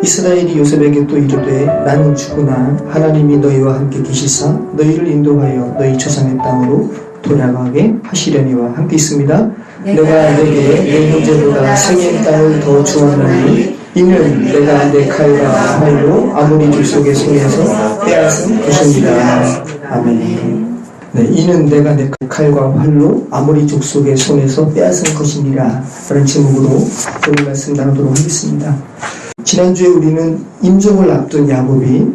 이스라엘이 요셉에게 또 이르되 나는 죽으나 하나님이 너희와 함께 계시사 너희를 인도하여 너희 조상의 땅으로 돌아가게 하시려니와 함께 있습니다. 내가 내게 내 형제보다 생의 땅을 더 주었나니 이는 내가 내 칼과 활로 아모리 족속의 손에서 빼앗은 것입니다. 아멘. 네, 이는 내가 내 칼과 활로 아모리 족속의 손에서 빼앗은 것이니라 라는 제목으로 오늘 말씀 나누도록 하겠습니다. 지난주에 우리는 임종을 앞둔 야곱이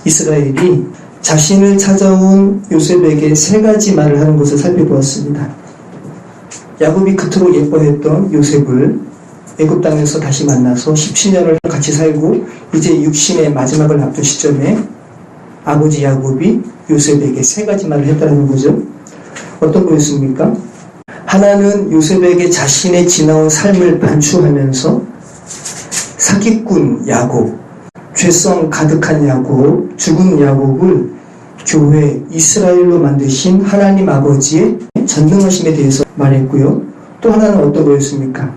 이스라엘이 자신을 찾아온 요셉에게 세 가지 말을 하는 것을 살펴보았습니다. 야곱이 그토록 예뻐했던 요셉을 애굽 땅에서 다시 만나서 17년을 같이 살고 이제 육신의 마지막을 앞둔 시점에 아버지 야곱이 요셉에게 세 가지 말을 했다는 거죠. 어떤 거였습니까? 하나는 요셉에게 자신의 지나온 삶을 반추하면서 사기꾼 야곱, 죄성 가득한 야곱, 죽은 야곱을 교회 이스라엘로 만드신 하나님 아버지의 전능하심에 대해서 말했고요. 또 하나는 어떤 거였습니까?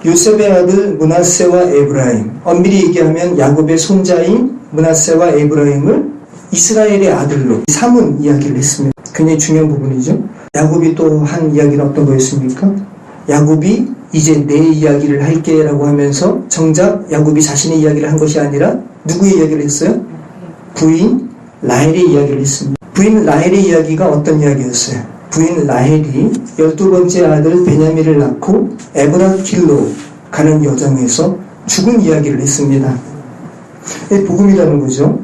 요셉의 아들 므낫세와 에브라임, 엄밀히 얘기하면 야곱의 손자인 므낫세와 에브라임을 이스라엘의 아들로 삼은 이야기를 했습니다. 굉장히 중요한 부분이죠. 야곱이 또 한 이야기는 어떤 거였습니까? 야곱이 이제 내 이야기를 할게 라고 하면서 정작 야곱이 자신의 이야기를 한 것이 아니라 누구의 이야기를 했어요? 부인 라헬의 이야기를 했습니다. 부인 라헬의 이야기가 어떤 이야기였어요? 부인 라헬이 12번째 아들 베냐민을 낳고 에브라길로 가는 여정에서 죽은 이야기를 했습니다. 이게 복음이라는 거죠.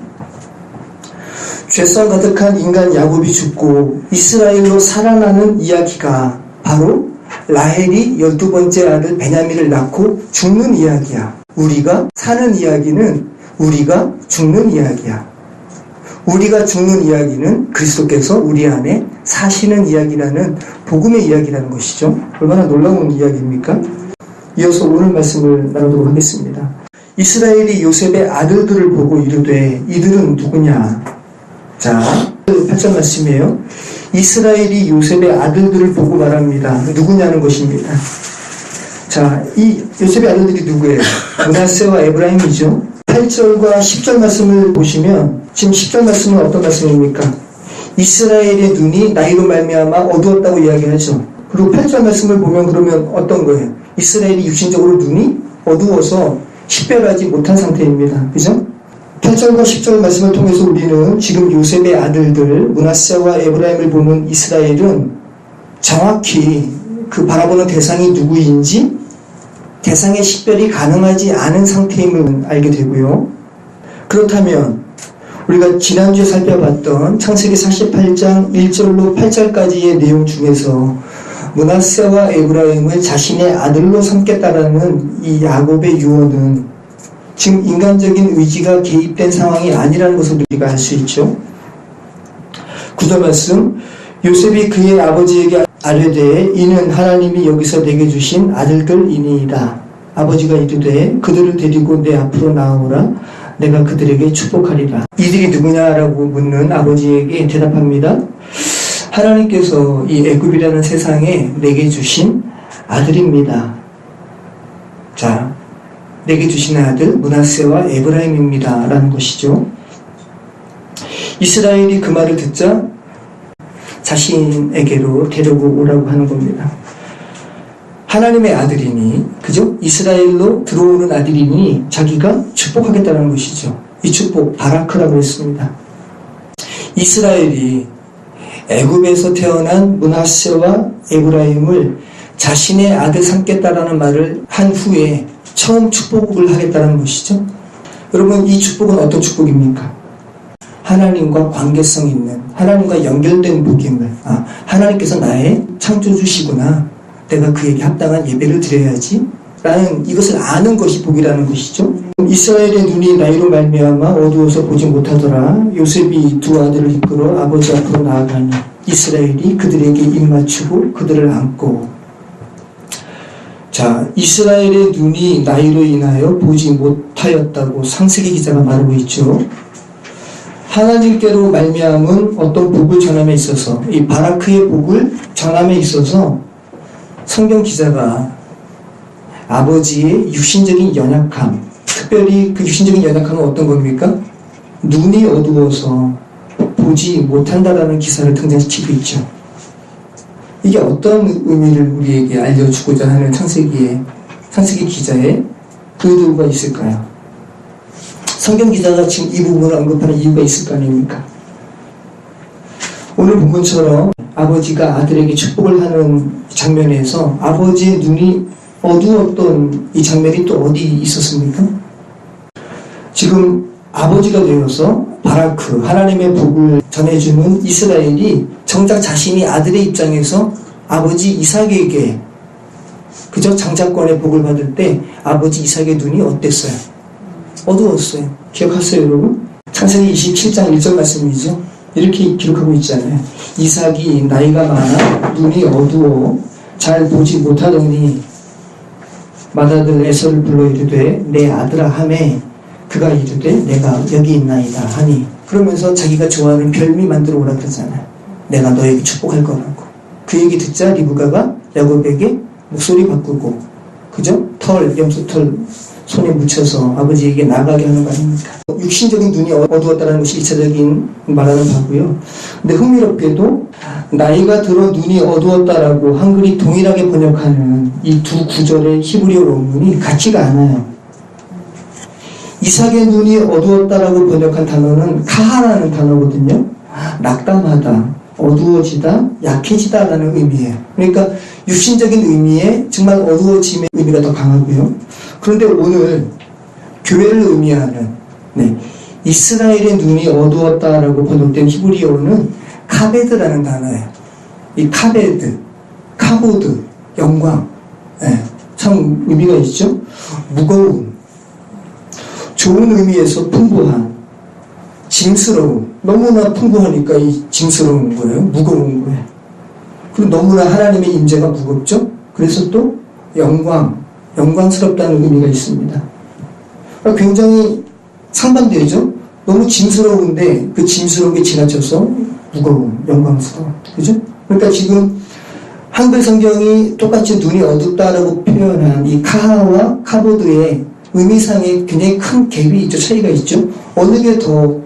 죄성 가득한 인간 야곱이 죽고 이스라엘로 살아나는 이야기가 바로 라헬이 12번째 아들 베냐민을 낳고 죽는 이야기야. 우리가 사는 이야기는 우리가 죽는 이야기야. 우리가 죽는 이야기는 그리스도께서 우리 안에 사시는 이야기라는 복음의 이야기라는 것이죠. 얼마나 놀라운 이야기입니까? 이어서 오늘 말씀을 나누도록 하겠습니다. 이스라엘이 요셉의 아들들을 보고 이르되 이들은 누구냐? 자, 8절 말씀이에요. 이스라엘이 요셉의 아들들을 보고 말합니다. 누구냐는 것입니다. 자, 이 요셉의 아들들이 누구예요? 므낫세와 에브라임이죠. 8절과 10절 말씀을 보시면 지금 10절 말씀은 어떤 말씀입니까? 이스라엘의 눈이 나이로 말미암아 어두웠다고 이야기하죠. 그리고 8절 말씀을 보면 그러면 어떤 거예요? 이스라엘이 육신적으로 눈이 어두워서 식별하지 못한 상태입니다. 그죠? 8절과 10절 말씀을 통해서 우리는 지금 요셉의 아들들 므낫세와 에브라임을 보는 이스라엘은 정확히 그 바라보는 대상이 누구인지 대상의 식별이 가능하지 않은 상태임을 알게 되고요. 그렇다면 우리가 지난주에 살펴봤던 창세기 48장 1절로 8절까지의 내용 중에서 므낫세와 에브라임을 자신의 아들로 삼겠다라는 이 야곱의 유언은 지금 인간적인 의지가 개입된 상황이 아니라는 것을 우리가 알 수 있죠. 9절 말씀, 요셉이 그의 아버지에게 아뢰되 이는 하나님이 여기서 내게 주신 아들들이니이다. 아버지가 이르되 그들을 데리고 내 앞으로 나아오라. 내가 그들에게 축복하리라. 이들이 누구냐라고 묻는 아버지에게 대답합니다. 하나님께서 이 애굽이라는 세상에 내게 주신 아들입니다. 자, 내게 주신 아들 므낫세와 에브라임입니다 라는 것이죠. 이스라엘이 그 말을 듣자 자신에게로 데리고 오라고 하는 겁니다. 하나님의 아들이니, 그죠? 이스라엘로 들어오는 아들이니 자기가 축복하겠다는 것이죠. 이 축복 바라크라고 했습니다. 이스라엘이 애굽에서 태어난 므낫세와 에브라임을 자신의 아들 삼겠다라는 말을 한 후에 처음 축복을 하겠다는 것이죠. 여러분, 이 축복은 어떤 축복입니까? 하나님과 관계성 있는, 하나님과 연결된 복임을, 하나님께서 나의 창조주시구나, 내가 그에게 합당한 예배를 드려야지 라는 이것을 아는 것이 복이라는 것이죠. 이스라엘의 눈이 나이로 말미암아 어두워서 보지 못하더라. 요셉이 두 아들을 이끌어 아버지 앞으로 나아가니 이스라엘이 그들에게 입맞추고 그들을 안고. 자, 이스라엘의 눈이 나이로 인하여 보지 못하였다고 창세기 기자가 말하고 있죠. 하나님께로 말미암은 어떤 복을 전함에 있어서, 이 바라크의 복을 전함에 있어서 성경 기자가 아버지의 육신적인 연약함, 특별히 그 육신적인 연약함은 어떤 겁니까? 눈이 어두워서 보지 못한다라는 기사를 등장시키고 있죠. 이게 어떤 의미를 우리에게 알려주고자 하는 창세기 기자의 의도가 있을까요? 성경 기자가 지금 이 부분을 언급하는 이유가 있을 거 아닙니까? 오늘 본문처럼 아버지가 아들에게 축복을 하는 장면에서 아버지의 눈이 어두웠던 이 장면이 또 어디 있었습니까? 지금 아버지가 되어서 바라크, 하나님의 복을 전해주는 이스라엘이 정작 자신이 아들의 입장에서 아버지 이삭에게 그저 장자권의 복을 받을 때 아버지 이삭의 눈이 어땠어요? 어두웠어요. 기억하세요, 여러분? 창세기 27장 1절 말씀이죠. 이렇게 기록하고 있잖아요. 이삭이 나이가 많아 눈이 어두워 잘 보지 못하더니 맏아들 에서를 불러 이르되 내 아들아 하매 그가 이르되 내가 여기 있나이다 하니, 그러면서 자기가 좋아하는 별미 만들어 오라 그러잖아요. 내가 너에게 축복할 거라고. 그 얘기 듣자 리브가가 야곱에게 목소리 바꾸고, 그죠? 염소털 손에 묻혀서 아버지에게 나가게 하는 거 아닙니까? 육신적인 눈이 어두웠다는 것이 1차적인 말하는 바고요. 근데 흥미롭게도 나이가 들어 눈이 어두웠다라고 한글이 동일하게 번역하는 이 두 구절의 히브리어 원문이 같지가 않아요. 이삭의 눈이 어두웠다라고 번역한 단어는 카하라는 단어거든요. 낙담하다, 어두워지다, 약해지다라는 의미예요. 그러니까 육신적인 의미에 정말 어두워짐의 의미가 더 강하고요. 그런데 오늘 교회를 의미하는 이스라엘의 눈이 어두웠다라고 번역된 히브리어는 카베드라는 단어예요. 이 카베드, 카보드, 영광, 참 의미가 있죠. 무거움, 좋은 의미에서 풍부한, 짐스러움, 너무나 풍부하니까 이 짐스러운 거예요. 무거운 거예요. 그리고 너무나 하나님의 임재가 무겁죠. 그래서 또 영광스럽다는 의미가 있습니다. 굉장히 상반되죠. 너무 짐스러운데 그 짐스러운 게 지나쳐서 무거움, 영광스러움. 그죠? 그러니까 지금 한글 성경이 똑같이 눈이 어둡다라고 표현한 이 카하와 카보드의 의미상에 굉장히 큰 갭이 있죠. 차이가 있죠. 어느 게 더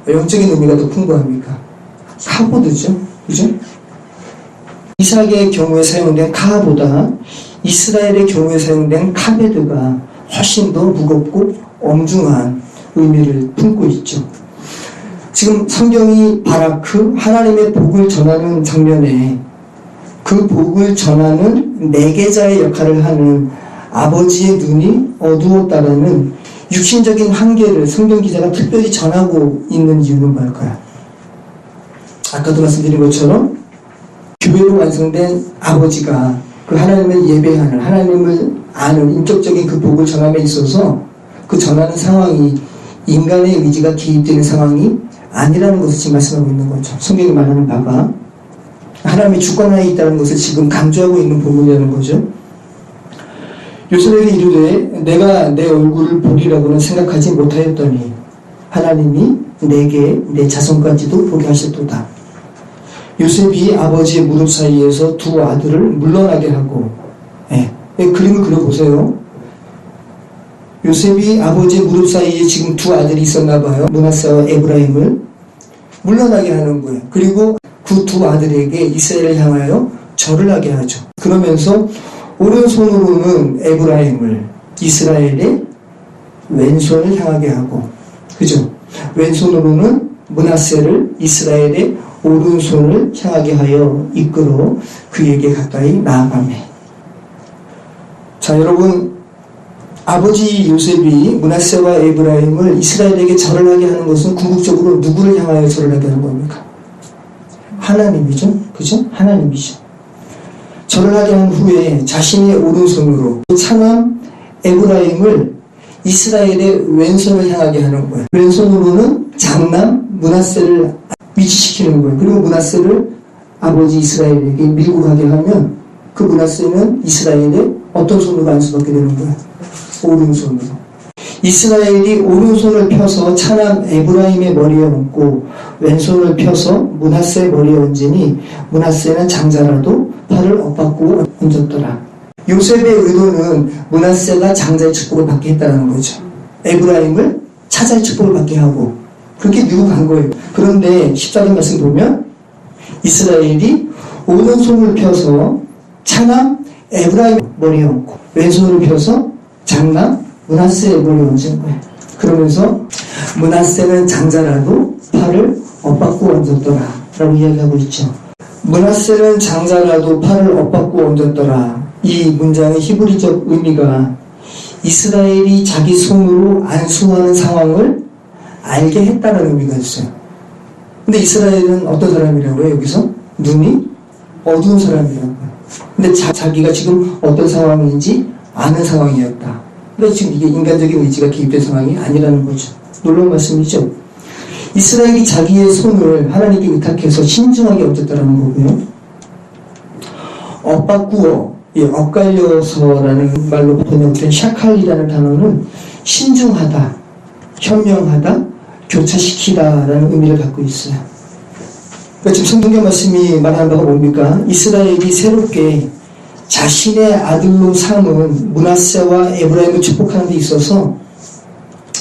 영적인 의미가 더 풍부합니까? 카보드죠. 그죠? 이삭의 경우에 사용된 카보다 이스라엘의 경우에 사용된 카베드가 훨씬 더 무겁고 엄중한 의미를 품고 있죠. 지금 성경이 바라크, 하나님의 복을 전하는 장면에 그 복을 전하는 매개자의 역할을 하는 아버지의 눈이 어두웠다라는 육신적인 한계를 성경 기자가 특별히 전하고 있는 이유는 뭘까요? 아까도 말씀드린 것처럼 교회로 완성된 아버지가 그 하나님을 예배하는, 하나님을 아는 인격적인 그 복을 전함에 있어서 그 전하는 상황이 인간의 의지가 개입되는 상황이 아니라는 것을 지금 말씀하고 있는 거죠. 성경이 말하는 바가 하나님의 주권하에 있다는 것을 지금 강조하고 있는 부분이라는 거죠. 요셉에게 이르되 내가 내 얼굴을 보리라고는 생각하지 못하였더니 하나님이 내게 내 자손까지도 보게 하셨도다. 요셉이 아버지의 무릎 사이에서 두 아들을 물러나게 하고, 그림을 그려보세요. 요셉이 아버지의 무릎 사이에 지금 두 아들이 있었나 봐요. 므낫세와 에브라임을 물러나게 하는 거예요. 그리고 그 두 아들에게 이스라엘을 향하여 절을 하게 하죠. 그러면서 오른손으로는 에브라임을, 이스라엘의 왼손을 향하게 하고, 그죠? 왼손으로는 므낫세를, 이스라엘의 오른손을 향하게 하여 이끌어 그에게 가까이 나아가매. 자, 여러분, 아버지 요셉이 므낫세와 에브라임을 이스라엘에게 절을 하게 하는 것은 궁극적으로 누구를 향하여 절을 하게 하는 겁니까? 하나님이죠. 그죠? 하나님이죠. 절을 하게 한 후에 자신의 오른손으로 차남 에브라임을 이스라엘의 왼손을 향하게 하는 거예요. 왼손으로는 장남 므낫세를 위치시키는 거예요. 그리고 므낫세를 아버지 이스라엘에게 밀고 가게 하면 그 므낫세는 이스라엘의 어떤 손으로 갈 수밖에 되는 거예요? 오른손으로. 이스라엘이 오른손을 펴서 차남 에브라임의 머리에 얹고 왼손을 펴서 므낫세 머리에 얹으니 므낫세는 장자라도 팔을 엇받고 얹었더라. 요셉의 의도는 므낫세가 장자의 축복을 받게 했다는 거죠. 에브라임을 찾아의 축복을 받게 하고 그렇게 밀고 간 거예요. 그런데 14절 말씀 보면 이스라엘이 오른손을 펴서 차남 에브라임 머리에 얹고 왼손을 펴서 장남 므낫세의 머리에 얹은 거예요. 그러면서 므낫세는 장자라도 팔을 엇받고 얹었더라 라고 이야기하고 있죠. 므낫세는 장자라도 팔을 엇받고 얹었더라. 이 문장의 히브리적 의미가 이스라엘이 자기 손으로 안수하는 상황을 알게 했다는 의미가 있어요. 근데 이스라엘은 어떤 사람이라고 해요? 여기서? 눈이 어두운 사람이라고. 근데 자기가 지금 어떤 상황인지 아는 상황이었다. 근데 지금 이게 인간적인 의지가 개입된 상황이 아니라는 거죠. 놀라운 말씀이죠. 이스라엘이 자기의 손을 하나님께 의탁해서 신중하게 얹었다라는 거고요. 엇바꾸어, 엇갈려서라는 말로 번역된 샤칼이라는 단어는 신중하다, 현명하다, 교차시키다라는 의미를 갖고 있어요. 그러니까 지금 성경 말씀이 말하는 바가 뭡니까? 이스라엘이 새롭게 자신의 아들로 삼은 므낫세와 에브라임을 축복하는 데 있어서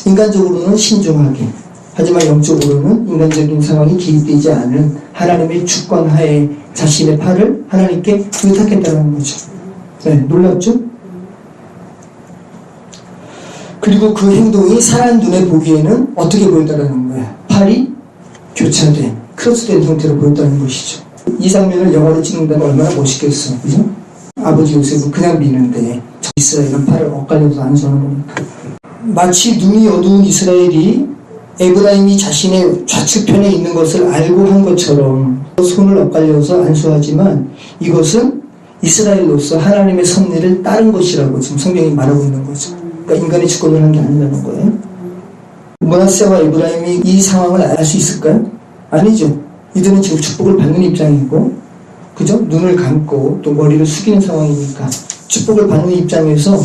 인간적으로는 신중하게, 하지만 영적으로는 인간적인 상황이 개입되지 않은 하나님의 주권 하에 자신의 팔을 하나님께 의탁했다는 거죠. 네, 놀랍죠? 그리고 그 행동이 사람 눈에 보기에는 어떻게 보였다는 거예요? 팔이 교차된, 크로스된 형태로 보였다는 것이죠. 이 장면을 영화로 찍는다면 얼마나 멋있겠어, 그죠? 아버지 요셉은 그냥 미는데 이스라엘은 팔을 엇갈려서 안수하는 거니까. 마치 눈이 어두운 이스라엘이 에브라임이 자신의 좌측편에 있는 것을 알고 한 것처럼 손을 엇갈려서 안수하지만 이것은 이스라엘로서 하나님의 섭리를 따른 것이라고 지금 성경이 말하고 있는 거죠. 그러니까 인간의 주권을 한 게 아니라는 거예요. 므낫세와 에브라임이 이 상황을 알 수 있을까요? 아니죠. 이들은 지금 축복을 받는 입장이고, 그죠? 눈을 감고 또 머리를 숙이는 상황이니까 축복을 받는 입장에서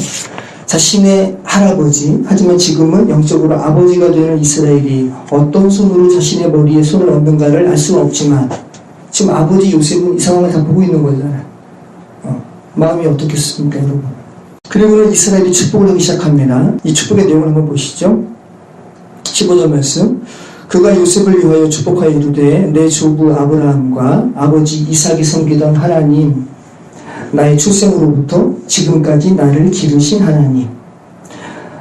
자신의 할아버지, 하지만 지금은 영적으로 아버지가 되는 이스라엘이 어떤 손으로 자신의 머리에 손을 얹는가를 알 수는 없지만 지금 아버지 요셉은 이 상황을 다 보고 있는 거잖아요. 마음이 어떻겠습니까, 여러분? 그리고는 이스라엘이 축복을 하기 시작합니다. 이 축복의 내용을 한번 보시죠. 15절 말씀. 그가 요셉을 위하여 축복하여 이르되 내 조부 아브라함과 아버지 이삭이 섬기던 하나님, 나의 출생으로부터 지금까지 나를 기르신 하나님,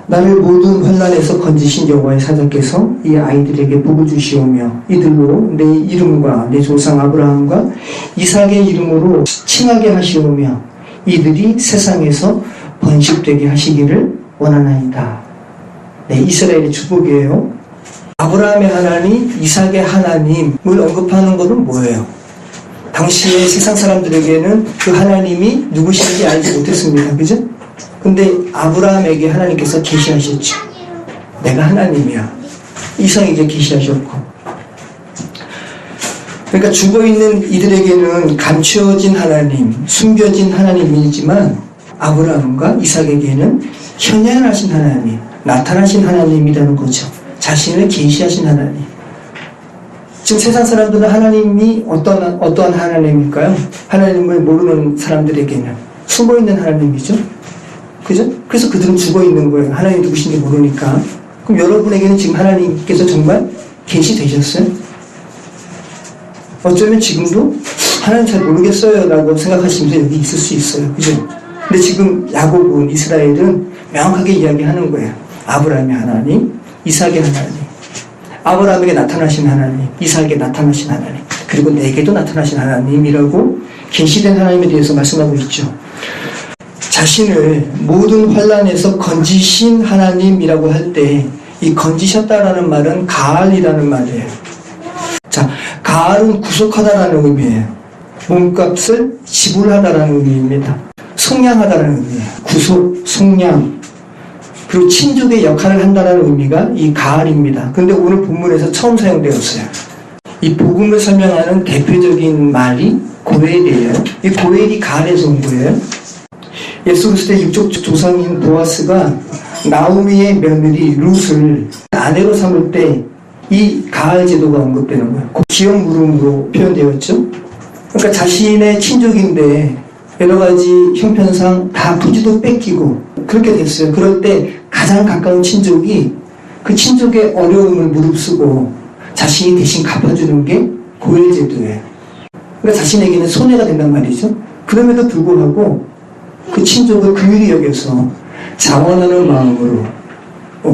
나를 모든 환난에서 건지신 여호와의 사자께서 이 아이들에게 복을 주시오며 이들로 내 이름과 내 조상 아브라함과 이삭의 이름으로 칭하게 하시오며 이들이 세상에서 번식되게 하시기를 원하나이다. 네, 이스라엘의 축복이에요. 아브라함의 하나님, 이삭의 하나님을 언급하는 것은 뭐예요? 당시의 세상 사람들에게는 그 하나님이 누구신지 알지 못했습니다. 그죠? 근데 아브라함에게 하나님께서 계시하셨죠. 내가 하나님이야. 이삭에게 계시하셨고. 그러니까 죽어있는 이들에게는 감추어진 하나님, 숨겨진 하나님이지만 아브라함과 이삭에게는 현현하신 하나님, 나타나신 하나님이라는 거죠. 자신을 계시하신 하나님. 지금 세상 사람들은 하나님이 어떠한 하나님일까요? 하나님을 모르는 사람들에게는 숨어있는 하나님이죠. 그죠? 그래서 그들은 죽어있는 거예요. 하나님이 누구신지 모르니까. 그럼 여러분에게는 지금 하나님께서 정말 계시되셨어요? 어쩌면 지금도 하나님 잘 모르겠어요 라고 생각하시면서 여기 있을 수 있어요. 그죠? 근데 지금 야곱은, 이스라엘은 명확하게 이야기하는 거예요. 아브라함의 하나님, 이삭의 하나님, 아브라함에게 나타나신 하나님, 이삭에게 나타나신 하나님, 그리고 내게도 나타나신 하나님이라고 계시된 하나님에 대해서 말씀하고 있죠. 자신을 모든 환난에서 건지신 하나님이라고 할 때 이 건지셨다라는 말은 가알이라는 말이에요. 자, 가알은 구속하다라는 의미예요. 몸값을 지불하다라는 의미입니다. 속량하다라는 의미예요. 구속, 속량, 그리고 친족의 역할을 한다는 의미가 이 가알입니다. 그런데 오늘 본문에서 처음 사용되었어요. 이 복음을 설명하는 대표적인 말이 고엘이에요. 이 고엘이 가알에서 온 거예요. 예수 그리스도의 육적 조상인 보아스가 나오미의 며느리 룻을 아내로 삼을 때 이 가알 제도가 언급되는 거예요. 기억 물음으로 표현되었죠. 그러니까 자신의 친족인데 여러 가지 형편상 다 부지도 뺏기고 그렇게 됐어요. 그럴 때 가장 가까운 친족이 그 친족의 어려움을 무릅쓰고 자신이 대신 갚아주는 게 고혈제도예요. 그러니까 자신에게는 손해가 된단 말이죠. 그럼에도 불구하고 그 친족을 긍휼히 여겨서 자원하는 마음으로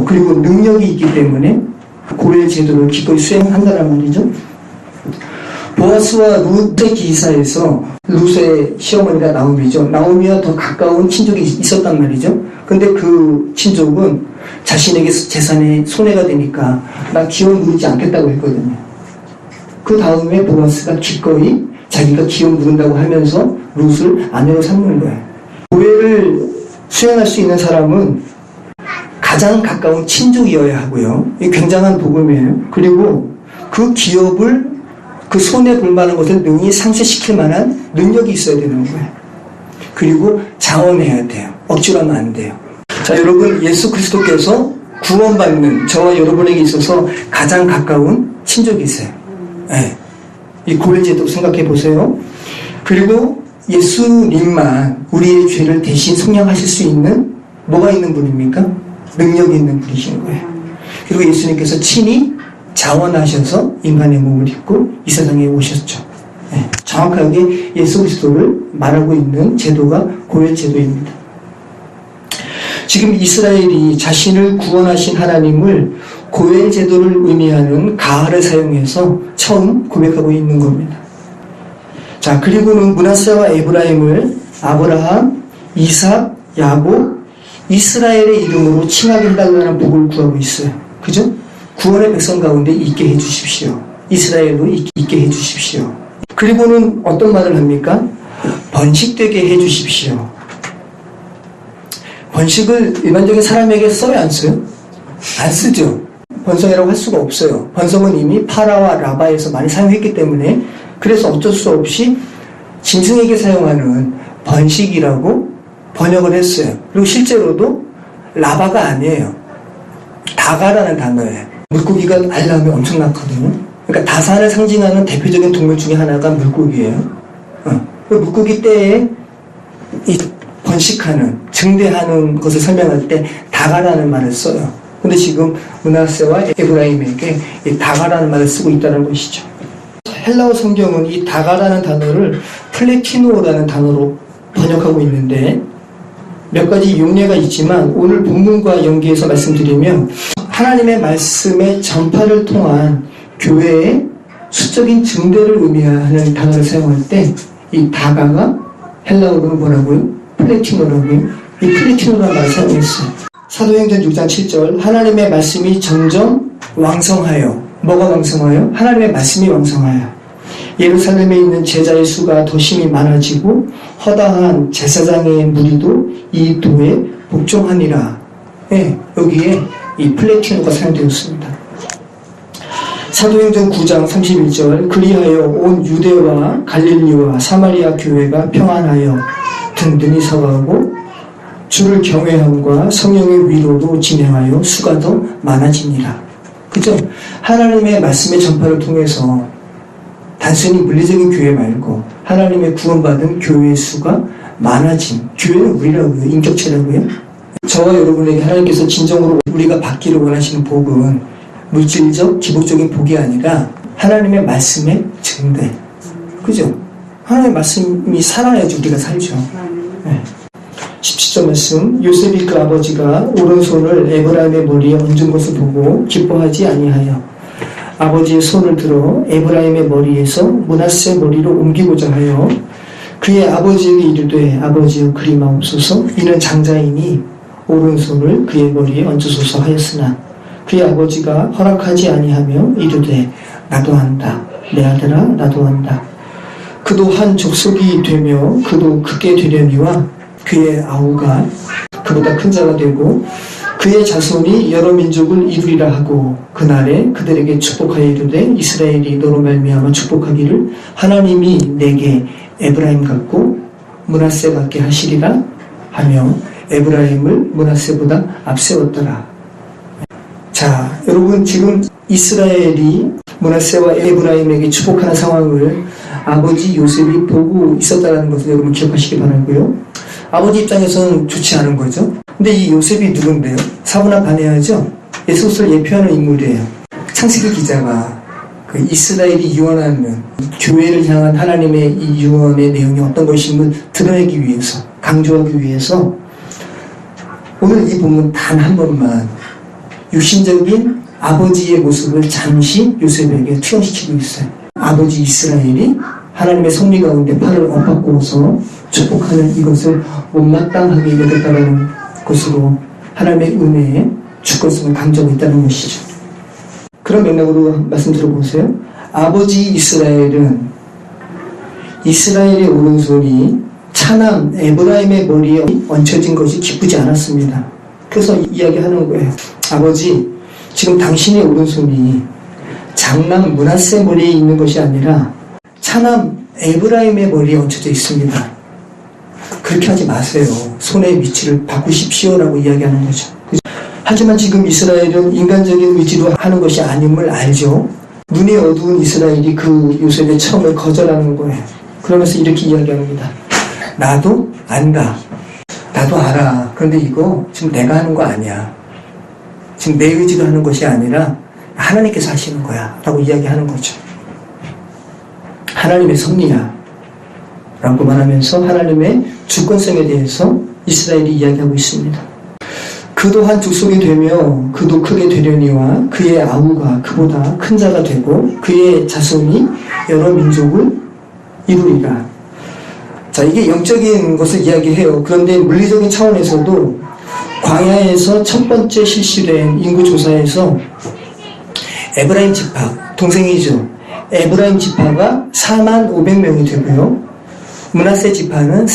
그리고 능력이 있기 때문에 고혈제도를 기꺼이 수행한다는 말이죠. 보아스와 룻의 기사에서 룻의 시어머니가 나오미죠. 나오미와 더 가까운 친족이 있었단 말이죠. 근데 그 친족은 자신에게 재산에 손해가 되니까 나 기원 부르지 않겠다고 했거든요. 그 다음에 보아스가 기꺼이 자기가 기원 부른다고 하면서 룻을 아내로 삼는 거예요. 고혈을 수행할 수 있는 사람은 가장 가까운 친족이어야 하고요. 이 굉장한 복음이에요. 그리고 그 기업을 그 손해 볼 만한 것을 능히 상쇄시킬 만한 능력이 있어야 되는 거예요. 그리고 자원해야 돼요. 억지로 하면 안 돼요. 자, 여러분, 예수 그리스도께서 구원받는 저와 여러분에게 있어서 가장 가까운 친족이세요. 네. 이 고혈제도 생각해 보세요. 그리고 예수님만 우리의 죄를 대신 속량하실 수 있는 뭐가 있는 분입니까? 능력이 있는 분이신 거예요. 그리고 예수님께서 친히 자원하셔서 인간의 몸을 입고 이 세상에 오셨죠. 네. 정확하게 예수 그리스도를 말하고 있는 제도가 고혈제도입니다. 지금 이스라엘이 자신을 구원하신 하나님을 고혈제도를 의미하는 가하를 사용해서 처음 고백하고 있는 겁니다. 자, 그리고는 므낫세와 에브라임을 아브라함, 이삭, 야곱, 이스라엘의 이름으로 칭하겠다는 복을 구하고 있어요. 그죠? 구원의 백성 가운데 있게 해주십시오. 이스라엘로 있게 해주십시오. 그리고는 어떤 말을 합니까? 번식되게 해주십시오. 번식을 일반적인 사람에게 써요, 안 써요? 안 쓰죠. 번성이라고 할 수가 없어요. 번성은 이미 파라와 라바에서 많이 사용했기 때문에 그래서 어쩔 수 없이 짐승에게 사용하는 번식이라고 번역을 했어요. 그리고 실제로도 라바가 아니에요. 다가라는 단어예요. 물고기가 알라면 엄청나거든요. 그러니까 다산을 상징하는 대표적인 동물 중에 하나가 물고기예요. 물고기 떼에 이 번식하는, 증대하는 것을 설명할 때 다가라는 말을 써요. 근데 지금 므낫세와 에브라임에게 이 다가라는 말을 쓰고 있다는 것이죠. 헬라어 성경은 이 다가라는 단어를 플레티노라는 단어로 번역하고 있는데 몇 가지 용례가 있지만 오늘 본문과 연계해서 말씀드리면 하나님의 말씀의 전파를 통한 교회의 수적인 증대를 의미하는 단어를 사용할 때 이 다가가 헬라어로는 뭐라고요? 플레티노라고요. 이 플레티노라는 말을 사용했어요. 사도행전 6장 7절 하나님의 말씀이 점점 왕성하여 뭐가 왕성하여? 하나님의 말씀이 왕성하여 예루살렘에 있는 제자의 수가 더 심히 많아지고 허다한 제사장의 무리도 이 도에 복종하니라. 네, 여기에 이 플레티노가 사용되었습니다. 사도행전 9장 31절 그리하여 온 유대와 갈릴리와 사마리아 교회가 평안하여 든든히 서가고 주를 경외함과 성령의 위로로 진행하여 수가 더 많아지니라. 그죠? 하나님의 말씀의 전파를 통해서 단순히 물리적인 교회 말고 하나님의 구원받은 교회의 수가 많아진, 교회는 우리라고요? 인격체라고요? 저와 여러분에게 하나님께서 진정으로 우리가 받기를 원하시는 복은 물질적, 기복적인 복이 아니라 하나님의 말씀의 증대. 그죠? 하나님의 말씀이 살아야지 우리가 살죠. 네. 17절 말씀 요셉이 그 아버지가 오른손을 에브라임의 머리에 얹은 것을 보고 기뻐하지 아니하여 아버지의 손을 들어 에브라임의 머리에서 므낫세 머리로 옮기고자 하여 그의 아버지에게 이르되 아버지여 그리마옵소서 이는 장자이니 오른손을 그의 머리에 얹으소서 하였으나 그의 아버지가 허락하지 아니하며 이르되 나도 한다 내 아들아 나도 한다. 그도 한 족속이 되며 그도 크게 되려니와 그의 아우가 그보다 큰 자가 되고 그의 자손이 여러 민족을 이루리라 하고 그날에 그들에게 축복하여 이르되 이스라엘이 너로 말미암아 축복하기를 하나님이 내게 에브라임 같고 므낫세 같게 하시리라 하며 에브라임을 므낫세보다 앞세웠더라. 자, 여러분 지금 이스라엘이 므낫세와 에브라임에게 축복하는 상황을 아버지 요셉이 보고 있었다는 것을 여러분 기억하시기 바라고요. 아버지 입장에서는 좋지 않은 거죠. 근데 이 요셉이 누군데요? 사분한 반해야죠. 예수를 예표하는 인물이에요. 창세기 기자가 그 이스라엘이 유언하는 교회를 향한 하나님의 이 유언의 내용이 어떤 것임을 드러내기 위해서, 강조하기 위해서 오늘 이 본문 단 한 번만 육신적인 아버지의 모습을 잠시 요셉에게 투영시키고 있어요. 아버지 이스라엘이 하나님의 섭리 가운데 팔을 엇바꾸어서 축복하는 이것을 못마땅하게 여겼다는 것으로 하나님의 은혜의 주권성을 강조하고 있다는 것이죠. 그런 맥락으로 말씀 들어보세요. 아버지 이스라엘은 이스라엘의 오른손이 차남 에브라임의 머리에 얹혀진 것이 기쁘지 않았습니다. 그래서 이야기하는 거예요. 아버지, 지금 당신의 오른손이 장남 므낫세 머리에 있는 것이 아니라 차남 에브라임의 머리에 얹혀져 있습니다. 그렇게 하지 마세요. 손의 위치를 바꾸십시오라고 이야기하는 거죠. 하지만 지금 이스라엘은 인간적인 의지로 하는 것이 아님을 알죠. 눈이 어두운 이스라엘이 그 요셉의 처음을 거절하는 거예요. 그러면서 이렇게 이야기합니다. 나도 안 가. 나도 알아. 그런데 이거 지금 내가 하는 거 아니야. 지금 내 의지로 하는 것이 아니라 하나님께서 하시는 거야 라고 이야기하는 거죠. 하나님의 섭리야 라고 말하면서 하나님의 주권성에 대해서 이스라엘이 이야기하고 있습니다. 그도 한 족속이 되며 그도 크게 되려니와 그의 아우가 그보다 큰 자가 되고 그의 자손이 여러 민족을 이루리라. 자, 이게 영적인 것을 이야기해요. 그런데 물리적인 차원에서도 광야에서 첫 번째 실시된 인구조사에서 에브라임 지파, 동생이죠. 에브라임 지파가 45,000명이 되고요. 므낫세 지파는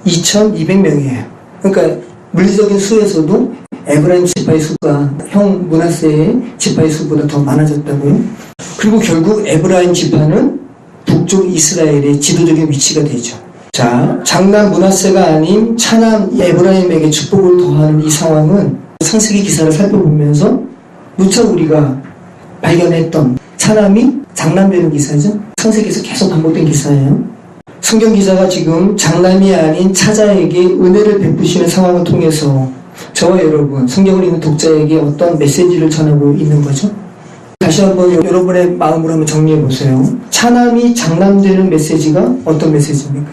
32,200명이에요. 그러니까 물리적인 수에서도 에브라임 지파의 수가 형 므낫세의 지파의 수보다 더 많아졌다고요. 그리고 결국 에브라임 지파는 북쪽 이스라엘의 지도적인 위치가 되죠. 자, 장남 므낫세가 아닌 차남 에브라임에게 축복을 더하는 이 상황은 창세기 기사를 살펴보면서 누차 우리가 발견했던 차남이 장남되는 기사죠. 창세기에서 계속 반복된 기사예요. 성경 기자가 지금 장남이 아닌 차자에게 은혜를 베푸시는 상황을 통해서 저와 여러분, 성경을 읽는 독자에게 어떤 메시지를 전하고 있는 거죠? 다시 한번 여러분의 마음으로 한번 정리해 보세요. 차남이 장남되는 메시지가 어떤 메시지입니까?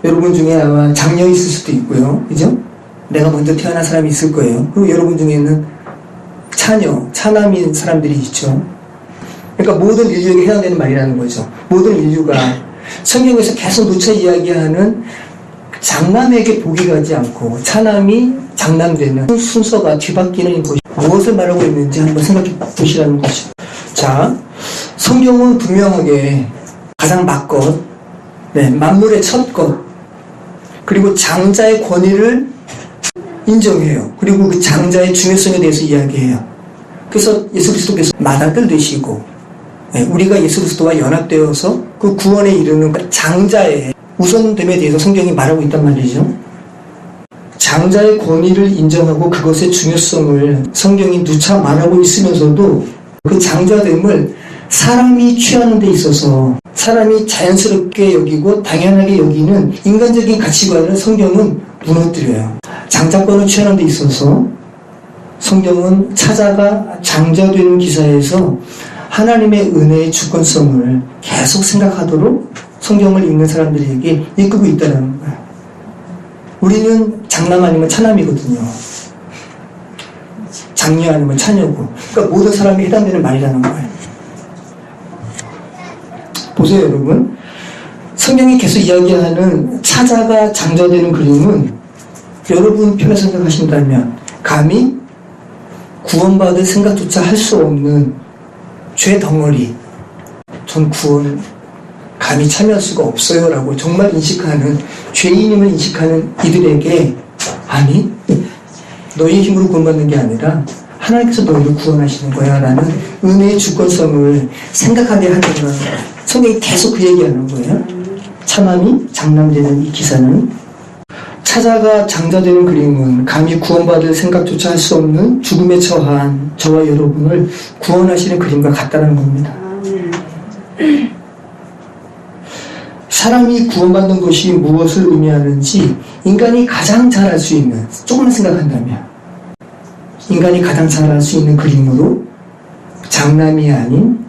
여러분 중에 아마 장녀 있을 수도 있고요. 그죠? 내가 먼저 태어난 사람이 있을 거예요. 그리고 여러분 중에는 차녀, 차남인 사람들이 있죠. 그러니까 모든 인류에게 해당되는 말이라는 거죠. 모든 인류가 성경에서 계속 누차 이야기하는 장남에게 복이 가지 않고 차남이 장남되는 순서가 뒤바뀌는 것이 무엇을 말하고 있는지 한번 생각해 보시라는 거죠. 자, 성경은 분명하게 가장 맞것, 만물의 첫 것, 그리고 장자의 권위를 인정해요. 그리고 그 장자의 중요성에 대해서 이야기해요. 그래서 예수 그리스도께서 맏아들 되시고 우리가 예수 그리스도와 연합되어서 그 구원에 이르는 장자의 우선됨에 대해서 성경이 말하고 있단 말이죠. 장자의 권위를 인정하고 그것의 중요성을 성경이 누차 말하고 있으면서도 그 장자됨을 사람이 취하는 데 있어서 사람이 자연스럽게 여기고 당연하게 여기는 인간적인 가치관을 성경은 무너뜨려요. 장자권을 취하는 데 있어서 성경은 차자가 장자되는 기사에서 하나님의 은혜의 주권성을 계속 생각하도록 성경을 읽는 사람들에게 이끌고 있다는 거예요. 우리는 장남 아니면 차남이거든요. 장녀 아니면 차녀고. 그러니까 모든 사람이 해당되는 말이라는 거예요. 보세요, 여러분. 성경이 계속 이야기하는 차자가 장자되는 그림은 여러분 편에 생각하신다면 감히 구원받을 생각조차 할 수 없는 죄 덩어리, 전 구원 감히 참여할 수가 없어요 라고 정말 인식하는, 죄인임을 인식하는 이들에게 아니, 너희의 힘으로 구원받는 게 아니라 하나님께서 너희를 구원하시는 거야 라는 은혜의 주권성을 생각하게 하는 거예요. 성경이 계속 그 얘기하는 거예요. 차남이 장남되는 이 기사는, 차자가 장자되는 그림은 감히 구원받을 생각조차 할 수 없는 죽음에 처한 저와 여러분을 구원하시는 그림과 같다는 겁니다. 사람이 구원받는 것이 무엇을 의미하는지 인간이 가장 잘 알 수 있는, 조금만 생각한다면 인간이 가장 잘 알 수 있는 그림으로 장남이 아닌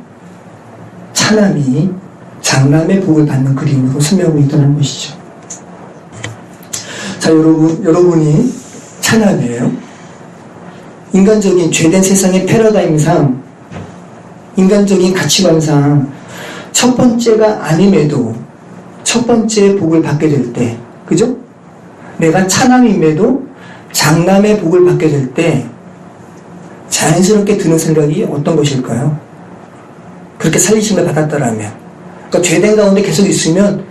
차남이 장남의 복을 받는 그림으로 설명하고 있다는 것이죠. 자, 여러분이 차남이에요. 인간적인 죄된 세상의 패러다임상, 인간적인 가치관상 첫 번째가 아님에도 첫 번째 복을 받게 될 때, 그죠? 내가 차남임에도 장남의 복을 받게 될 때 자연스럽게 드는 생각이 어떤 것일까요? 그렇게 살리심을 받았다라면, 그러니까 죄된 가운데 계속 있으면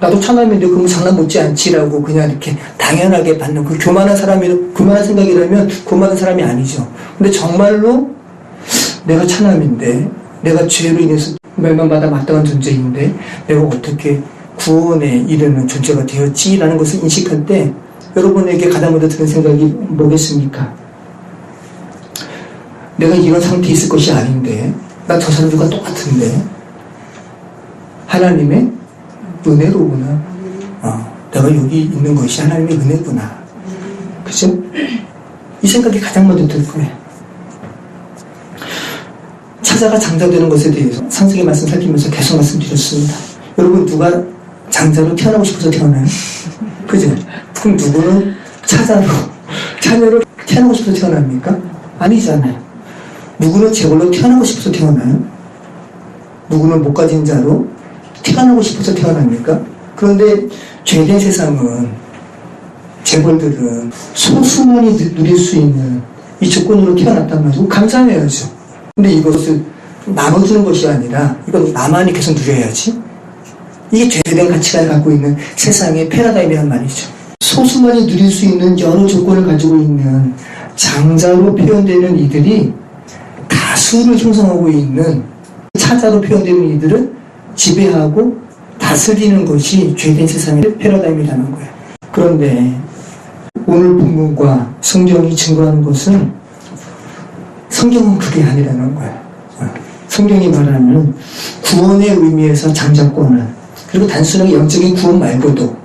나도 차남인데 그럼 장남 못지 않지라고 그냥 이렇게 당연하게 받는 그 교만한 생각이라면 교만한 사람이 아니죠. 근데 정말로 내가 차남인데, 내가 죄로 인해서 멸망받아 마땅한 존재인데 내가 어떻게 구원에 이르는 존재가 되었지라는 것을 인식할 때 여러분에게 가장 먼저 드는 생각이 뭐겠습니까? 내가 이런 상태에 있을 것이 아닌데, 나 저 사람들과 똑같은데 하나님의 은혜로구나. 내가 여기 있는 것이 하나님의 은혜구나. 그죠? 이 생각이 가장 먼저 들 거예요. 차자가 장자되는 것에 대해서 상세히 말씀 살피면서 계속 말씀드렸습니다. 여러분, 누가 장자로 태어나고 싶어서 태어나요? 그죠? 그럼 누구는 차녀로 태어나고 싶어서 태어납니까? 아니잖아요. 누구는 재벌로 태어나고 싶어서 태어나요? 누구는 못 가진 자로 태어나고 싶어서 태어납니까? 그런데 죄된 세상은, 재벌들은 소수만이 누릴 수 있는 이 조건으로 태어났단 말이죠. 감사해야죠. 근데 이것을 나눠주는 것이 아니라 이건 나만이 계속 누려야지. 이게 죄된 가치관을 갖고 있는 세상의 패러다임이란 말이죠. 소수만이 누릴 수 있는 여러 조건을 가지고 있는 장자로 표현되는 이들이 다수를 형성하고 있는 차자로 표현되는 이들을 지배하고 다스리는 것이 죄된 세상의 패러다임이라는 거예요. 그런데 오늘 본문과 성경이 증거하는 것은 성경은 그게 아니라는 거예요. 성경이 말하는 구원의 의미에서 장자권은, 그리고 단순하게 영적인 구원 말고도,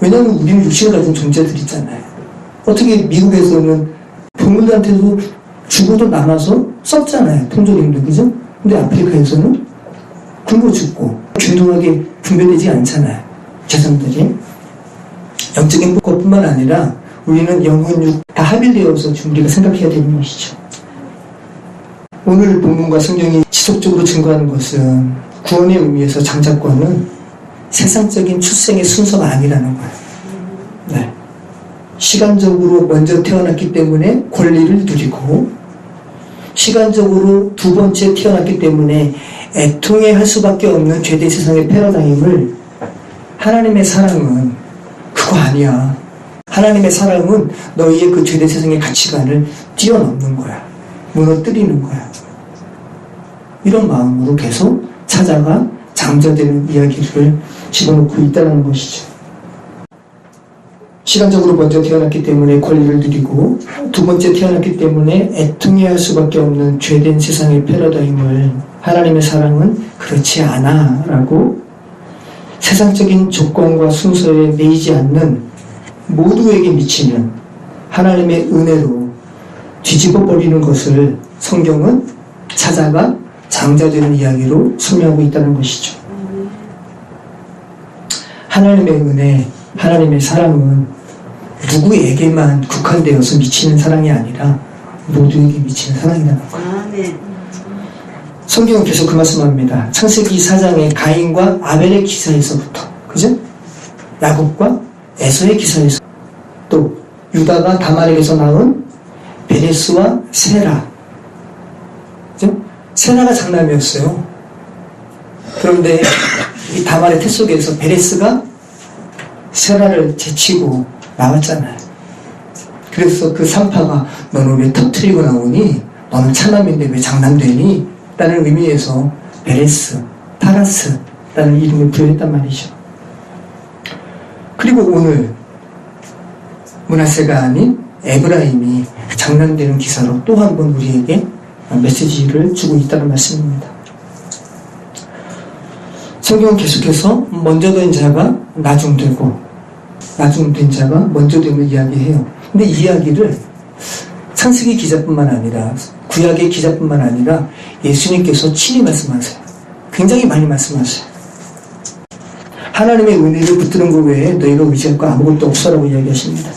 왜냐하면 우리는 육신을 가진 존재들이잖아요. 어떻게 미국에서는 동물들한테도 죽어도 남아서 썩잖아요. 통조림도, 그죠? 근데 아프리카에서는 굶어 죽고 균등하게 분배되지 않잖아요. 재산들이. 영적인 것뿐만 아니라 우리는 영혼, 육 다 합일되어서 우리가 생각해야 되는 것이죠. 오늘 본문과 성경이 지속적으로 증거하는 것은 구원의 의미에서 장자권은 세상적인 출생의 순서가 아니라는 거예요. 네. 시간적으로 먼저 태어났기 때문에 권리를 누리고, 시간적으로 두 번째 태어났기 때문에 애통해 할 수밖에 없는 죄된 세상의 패러다임을, 하나님의 사랑은 그거 아니야. 하나님의 사랑은 너희의 그 죄된 세상의 가치관을 뛰어넘는 거야. 무너뜨리는 거야. 이런 마음으로 계속 차자가 장자되는 이야기를 집어넣고 있다는 것이죠. 시간적으로 먼저 태어났기 때문에 권리를 누리고, 두 번째 태어났기 때문에 애통해야 할 수밖에 없는 죄된 세상의 패러다임을 하나님의 사랑은 그렇지 않아 라고 세상적인 조건과 순서에 매이지 않는 모두에게 미치는 하나님의 은혜로 뒤집어 버리는 것을 성경은 차자가 장자되는 이야기로 설명하고 있다는 것이죠. 하나님의 은혜, 하나님의 사랑은 누구에게만 국한되어서 미치는 사랑이 아니라 모두에게 미치는 사랑이라는 거예요. 성경은 계속 그 말씀합니다. 창세기 4장의 가인과 아벨의 기사에서부터, 그죠? 야곱과 에서의 기사에서, 또 유다가 다말에게서 낳은 베레스와 세라, 그죠? 세라가 장남이었어요. 그런데 이 다말의 태 속에서 베레스가 세라를 제치고 나왔잖아요. 그래서 그 산파가 너는 왜 터트리고 나오니? 너는 차남인데 왜 장남되니? 라는 의미에서 베레스, 파라스 라는 이름을 부여했단 말이죠. 그리고 오늘 므낫세가 아닌 에브라임이 장남되는 기사로 또 한 번 우리에게 메시지를 주고 있다는 말씀입니다. 성경은 계속해서 먼저 된 자가 나중되고 나중된 자가 먼저 됨을 이야기해요. 근데 이 이야기를 창세기 기자뿐만 아니라 구약의 기자뿐만 아니라 예수님께서 친히 말씀하세요. 굉장히 많이 말씀하세요. 하나님의 은혜를 붙드는 것 외에 너희가 의지할 거 아무것도 없어라고 이야기하십니다.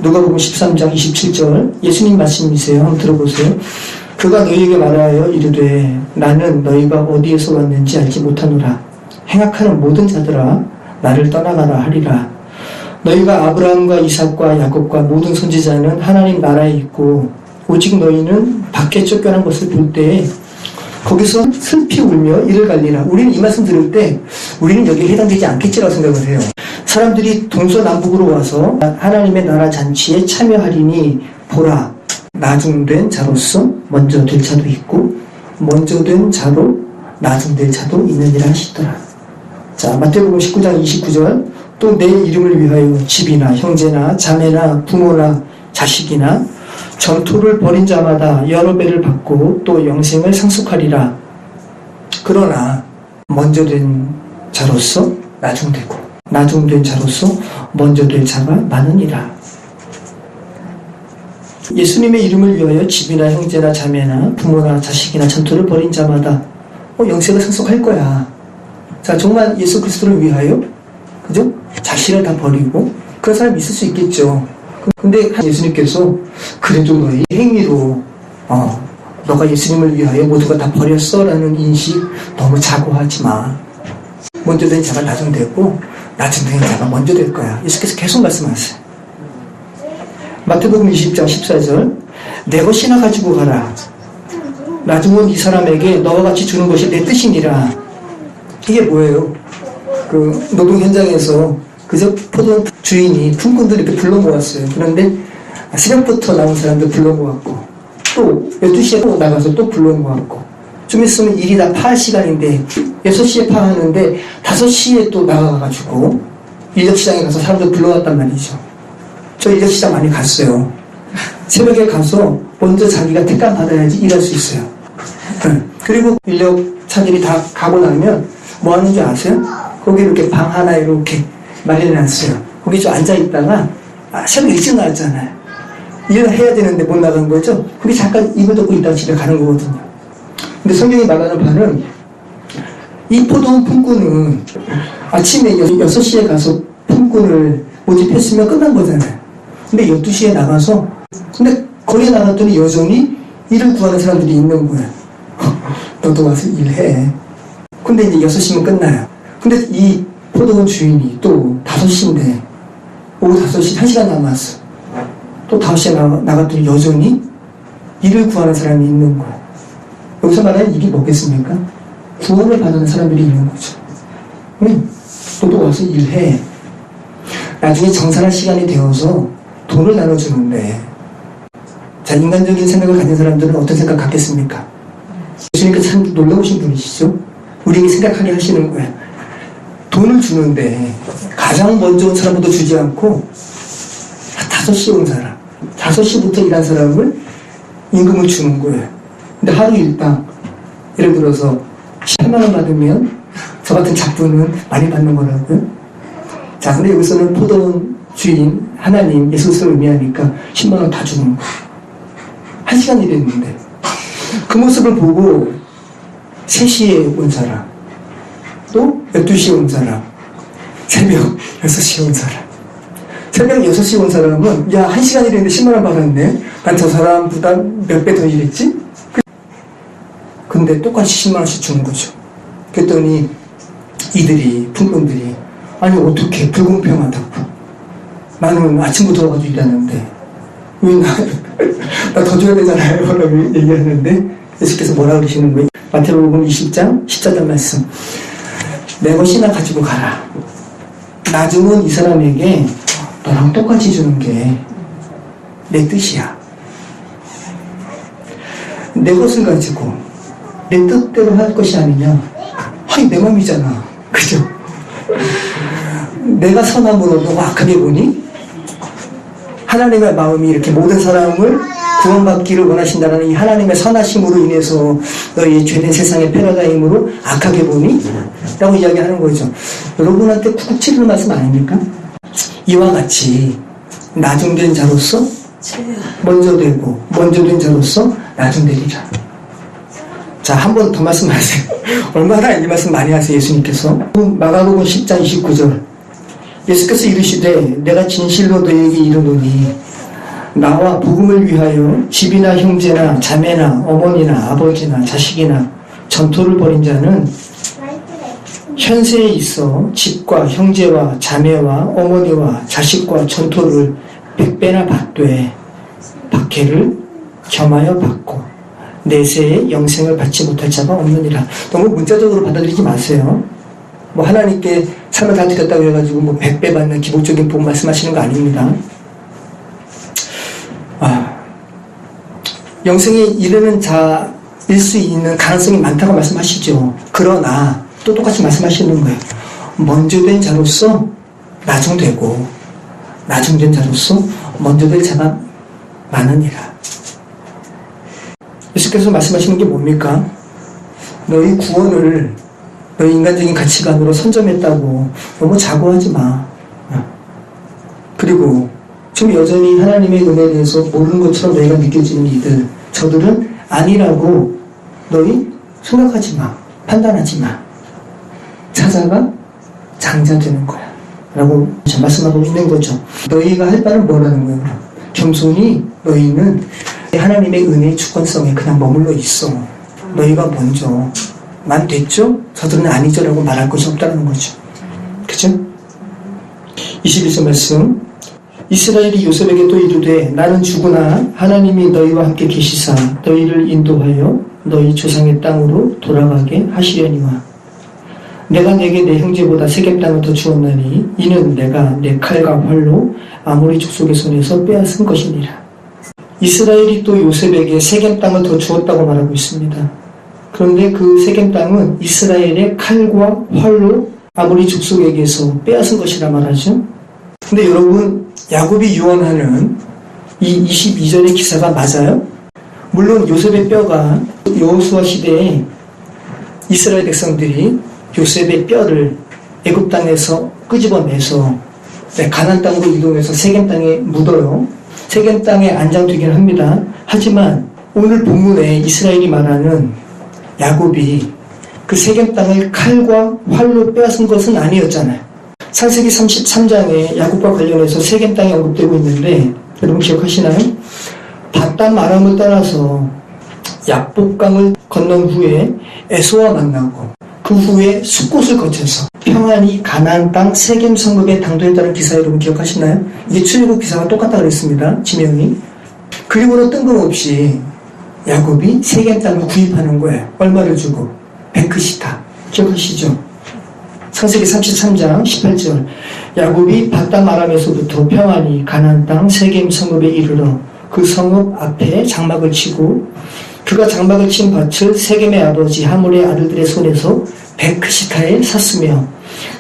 누가복음 13장 27절 예수님 말씀이세요. 한번 들어보세요. 그가 너희에게 말하여 이르되 나는 너희가 어디에서 왔는지 알지 못하노라. 행악하는 모든 자들아 나를 떠나가라 하리라. 너희가 아브라함과 이삭과 야곱과 모든 선지자는 하나님 나라에 있고 오직 너희는 밖에 쫓겨난 것을 볼 때에 거기서 슬피 울며 이를 갈리라. 우리는 이 말씀 들을 때 우리는 여기에 해당되지 않겠지라고 생각을 해요. 사람들이 동서남북으로 와서 하나님의 나라 잔치에 참여하리니 보라 나중된 자로서 먼저 될 자도 있고 먼저 된 자로 나중될 자도 있느니라 하시더라. 자, 마태복음 19장 29절 또 내 이름을 위하여 집이나 형제나 자매나 부모나 자식이나 전토를 벌인 자마다 여러 배를 받고 또 영생을 상속하리라. 그러나 먼저 된 자로서 나중되고 나중된 자로서 먼저 될 자가 많으니라. 예수님의 이름을 위하여 집이나 형제나 자매나 부모나 자식이나 전토를 벌인 자마다 영생을 상속할 거야. 자, 정말 예수 그리스도를 위하여 그죠? 자신을 다 버리고 그런 사람이 있을 수 있겠죠. 근데 예수님께서 그래도 너의 행위로 너가 예수님을 위하여 모든 걸 다 버렸어 라는 인식 너무 자고하지 마. 먼저 된 자가 나중되고 나중된 자가 먼저 될 거야. 예수께서 계속 말씀하세요. 마태복음 20장 14절 내 것이나 가지고 가라. 나중은 이 사람에게 너와 같이 주는 것이 내 뜻이니라. 이게 뭐예요? 그 노동 현장에서 그저 포도 주인이 품꾼들 이렇게 불러 모았어요. 그런데 새벽부터 나온 사람들 불러 모았고 또 12시에 또 나가서 또 불러 모았고 좀 있으면 일이 다 파할 시간인데 6시에 파하는데 5시에 또 나가가지고 인력시장에 가서 사람들 불러왔단 말이죠. 저 인력시장 많이 갔어요. 새벽에 가서 먼저 자기가 택감 받아야지 일할 수 있어요. 그리고 인력차들이 다 가고 나면 뭐 하는 줄 아세요? 거기 이렇게 방 하나 이렇게 마련해놨어요. 거기 좀 앉아있다가 새벽 일찍 나왔잖아요. 일을 해야 되는데 못 나간 거죠. 거기 잠깐 입을 덮고 있다가 집에 가는 거거든요. 근데 성경이 말하는 바는 이 포도원 품꾼은 아침에 6시에 가서 품꾼을 모집했으면 끝난 거잖아요. 근데 12시에 나가서 근데 거기에 나갔더니 여전히 일을 구하는 사람들이 있는 거예요. 너도 와서 일해. 근데 이제 6시면 끝나요. 근데 이 포도원 주인이 또 5시인데 오후 5시 1시간 남았어. 또 5시에 나갔더니 여전히 일을 구하는 사람이 있는 거예요. 여기서 말하는 일이 뭐겠습니까? 구원을 받는 사람들이 있는 거죠. 너도 와서 일해. 나중에 정산할 시간이 되어서 돈을 나눠주는데 자, 인간적인 생각을 가진 사람들은 어떤 생각 갖겠습니까? 예수님께서 참 놀라우신 분이시죠? 우리에게 생각하게 하시는 거예요. 돈을 주는데 가장 먼저 온 사람부터 주지 않고 5시에 온 사람 5시부터 일한 사람을 임금을 주는 거예요. 근데 하루 일당 예를 들어서 8만원 받으면 저 같은 작부는 많이 받는 거라고요. 자, 근데 여기서는 포도원 주인 하나님 예수를 의미하니까 10만원 다 주는 거예요. 1시간 일했는데 그 모습을 보고 3시에 온 사람 또 12시에 온 사람 새벽 6시에 온 사람 새벽 6시에 온 사람은 야 1시간 일했는데 10만원 받았네. 난 저 사람보다 몇 배 더 일했지? 근데 똑같이 10만원씩 주는 거죠. 그랬더니 이들이 품꾼들이 아니 어떻게 불공평하다고 나는 아침부터 와가지고 일하는데 왜 나 더 줘야 되잖아요 라고 얘기하는데 예수께서 뭐라 그러시는 거예요? 마태복음 20장 14절 말씀 내 것이나 가지고 가라. 나중은 이 사람에게 너랑 똑같이 주는 게 내 뜻이야. 내 것을 가지고 내 뜻대로 할 것이 아니냐. 아니 내 맘이잖아. 그죠? 내가 선함으로 너가 악하게 보니 하나님의 마음이 이렇게 모든 사람을 구원받기를 원하신다는 이 하나님의 선하심으로 인해서 너희 죄된 세상의 패러다임으로 악하게 보니 라고 이야기하는 거죠. 여러분한테 쿡 찌르는 말씀 아닙니까? 이와 같이 나중된 자로서 먼저 되고 먼저 된 자로서 나중되리라. 자, 한 번 더 말씀하세요. 얼마나 이 말씀 많이 하세요, 예수님께서. 마가복음 10장 29절. 예수께서 이르시되 내가 진실로 너희에게 이르노니 나와 복음을 위하여 집이나 형제나 자매나 어머니나 아버지나 자식이나 전토를 벌인 자는 현세에 있어 집과 형제와 자매와 어머니와 자식과 전토를 100배나 받되 박해를 겸하여 받고 내세에 영생을 받지 못할 자가 없느니라. 너무 문자적으로 받아들이지 마세요. 뭐 하나님께 삶을 다 드렸다고 해가지고 뭐 100배 받는 기본적인 복 말씀하시는 거 아닙니다. 영생에 이르는 자일 수 있는 가능성이 많다고 말씀하시죠. 그러나 또 똑같이 말씀하시는 거예요. 먼저 된 자로서 나중되고 나중된 자로서 먼저 될 자가 많으니라. 예수께서 말씀하시는 게 뭡니까? 너희 구원을 너희 인간적인 가치관으로 선점했다고 너무 자고하지 마. 그리고 지금 여전히 하나님의 은혜에 대해서 모르는 것처럼 너희가 느껴지는 이들, 저들은 아니라고 너희 생각하지 마. 판단하지 마. 찾아가 장자되는 거야. 라고 말씀하고 있는 거죠. 너희가 할 바는 뭐라는 거예요? 겸손히 너희는 하나님의 은혜의 주권성에 그냥 머물러 있어. 너희가 먼저 난 됐죠? 저들은 아니죠? 라고 말할 것이 없다는 거죠. 그죠? 21절 말씀. 이스라엘이 요셉에게 또 이르되 나는 죽으나 하나님이 너희와 함께 계시사 너희를 인도하여 너희 조상의 땅으로 돌아가게 하시려니와 내가 내게 내 형제보다 세겜 땅을 더 주었나니 이는 내가 내 칼과 활로 아모리 족속의 손에서 빼앗은 것이니라. 이스라엘이 또 요셉에게 세겜 땅을 더 주었다고 말하고 있습니다. 그런데 그 세겜 땅은 이스라엘의 칼과 활로 아모리 족속에게서 빼앗은 것이라 말하죠. 근데 여러분, 야곱이 유언하는 이 22절의 기사가 맞아요? 물론 요셉의 뼈가 여호수아 시대에 이스라엘 백성들이 요셉의 뼈를 애굽 땅에서 끄집어내서 가나안 땅으로 이동해서 세겜 땅에 묻어요. 세겜 땅에 안장되긴 합니다. 하지만 오늘 본문에 이스라엘이 말하는 야곱이 그 세겜 땅을 칼과 활로 빼앗은 것은 아니었잖아요. 창세기 33장에 야곱과 관련해서 세겜 땅이 언급되고 있는데 여러분 기억하시나요? 바담 아람을 떠나서 약복강을 건넌 후에 에서와 만나고 그 후에 숫곳을 거쳐서 평안히 가나안 땅 세겜 성읍에 당도했다는 기사 여러분 기억하시나요? 이게 출애굽 기사와 똑같다고 그랬습니다. 지명이. 그리고는 뜬금없이 야곱이 세겜 땅을 구입하는 거예요. 얼마를 주고? 베크시타. 기억하시죠? 창세기 33장 18절. 야곱이 바담 아람에서부터 평안히 가나안 땅 세겜 성읍에 이르러 그 성읍 앞에 장막을 치고 그가 장막을 친 밭을 세겜의 아버지 하몰의 아들들의 손에서 베크시타에 샀으며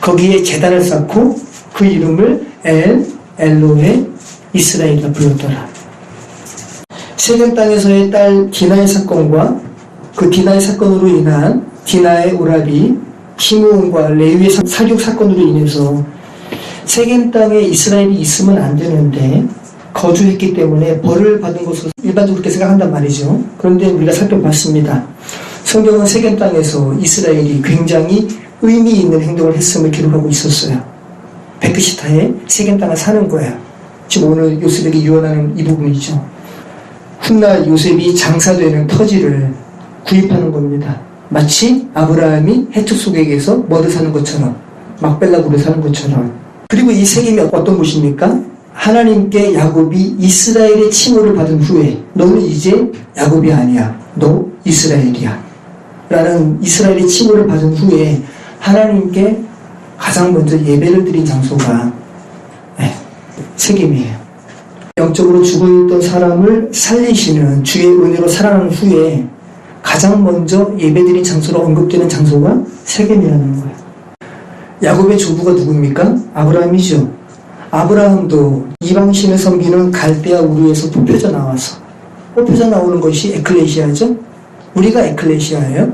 거기에 제단을 쌓고 그 이름을 엘로에 이스라엘이라 불렀더라. 세겜 땅에서의 딸 디나의 사건과 그 디나의 사건으로 인한 디나의 오라비 시므온과 레위의 살육 사건으로 인해서 세겜 땅에 이스라엘이 있으면 안 되는데 거주했기 때문에 벌을 받은 것으로 일반적으로 그렇게 생각한단 말이죠. 그런데 우리가 살펴봤습니다. 성경은 세겜 땅에서 이스라엘이 굉장히 의미 있는 행동을 했음을 기록하고 있었어요. 베크시타에 세겜 땅을 사는 거예요. 지금 오늘 요셉에게 유언하는 이 부분이죠. 훗날 요셉이 장사되는 터지를 구입하는 겁니다. 마치 아브라함이 헤트 속에게서 뭐를 사는 것처럼 막벨라굴을 사는 것처럼. 그리고 이 세겜이 어떤 곳입니까? 하나님께 야곱이 이스라엘의 칭호를 받은 후에 너는 이제 야곱이 아니야. 너 이스라엘이야. 라는 이스라엘의 칭호를 받은 후에 하나님께 가장 먼저 예배를 드린 장소가 세겜이에요. 영적으로 죽어있던 사람을 살리시는 주의 은혜로 살아난 후에 가장 먼저 예배드린 장소로 언급되는 장소가 세겜이라는 거예요. 야곱의 조부가 누굽니까? 아브라함이죠. 아브라함도 이방신을 섬기는 갈대아 우르에서 뽑혀져 나오는 것이 에클레시아죠. 우리가 에클레시아예요.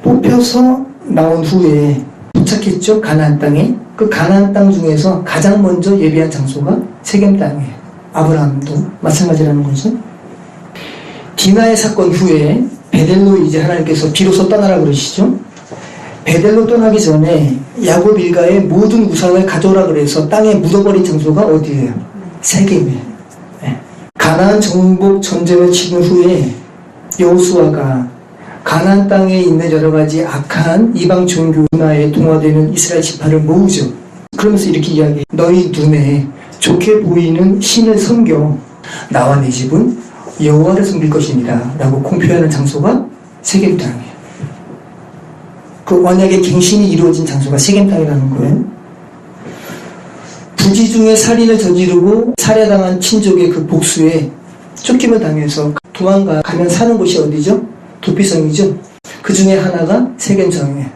뽑혀서 나온 후에 도착했죠. 가나안 땅에. 그 가나안 땅 중에서 가장 먼저 예배한 장소가 세겜 땅이에요. 아브라함도 마찬가지라는 거죠. 디나의 사건 후에 베델로 이제 하나님께서 비로소 떠나라 그러시죠. 베델로 떠나기 전에 야곱 일가의 모든 우상을 가져오라 그래서 땅에 묻어버린 장소가 어디예요? 세겜이에요. 네. 가나안 정복 전쟁을 치른 후에 여호수아가 가나안 땅에 있는 여러 가지 악한 이방 종교 문화에 동화되는 이스라엘 지파를 모으죠. 그러면서 이렇게 이야기해요. 너희 눈에 좋게 보이는 신을 섬겨 나와 내 집은 여호와를 섬길 것이니라 라고 공표하는 장소가 세겜 땅이에요. 그 언약의 갱신이 이루어진 장소가 세겜 땅이라는 거예요. 부지 중에 살인을 저지르고 살해당한 친족의 그 복수에 쫓김을 당해서 도망가면 사는 곳이 어디죠? 도피성이죠. 그 중에 하나가 세겜성이에요.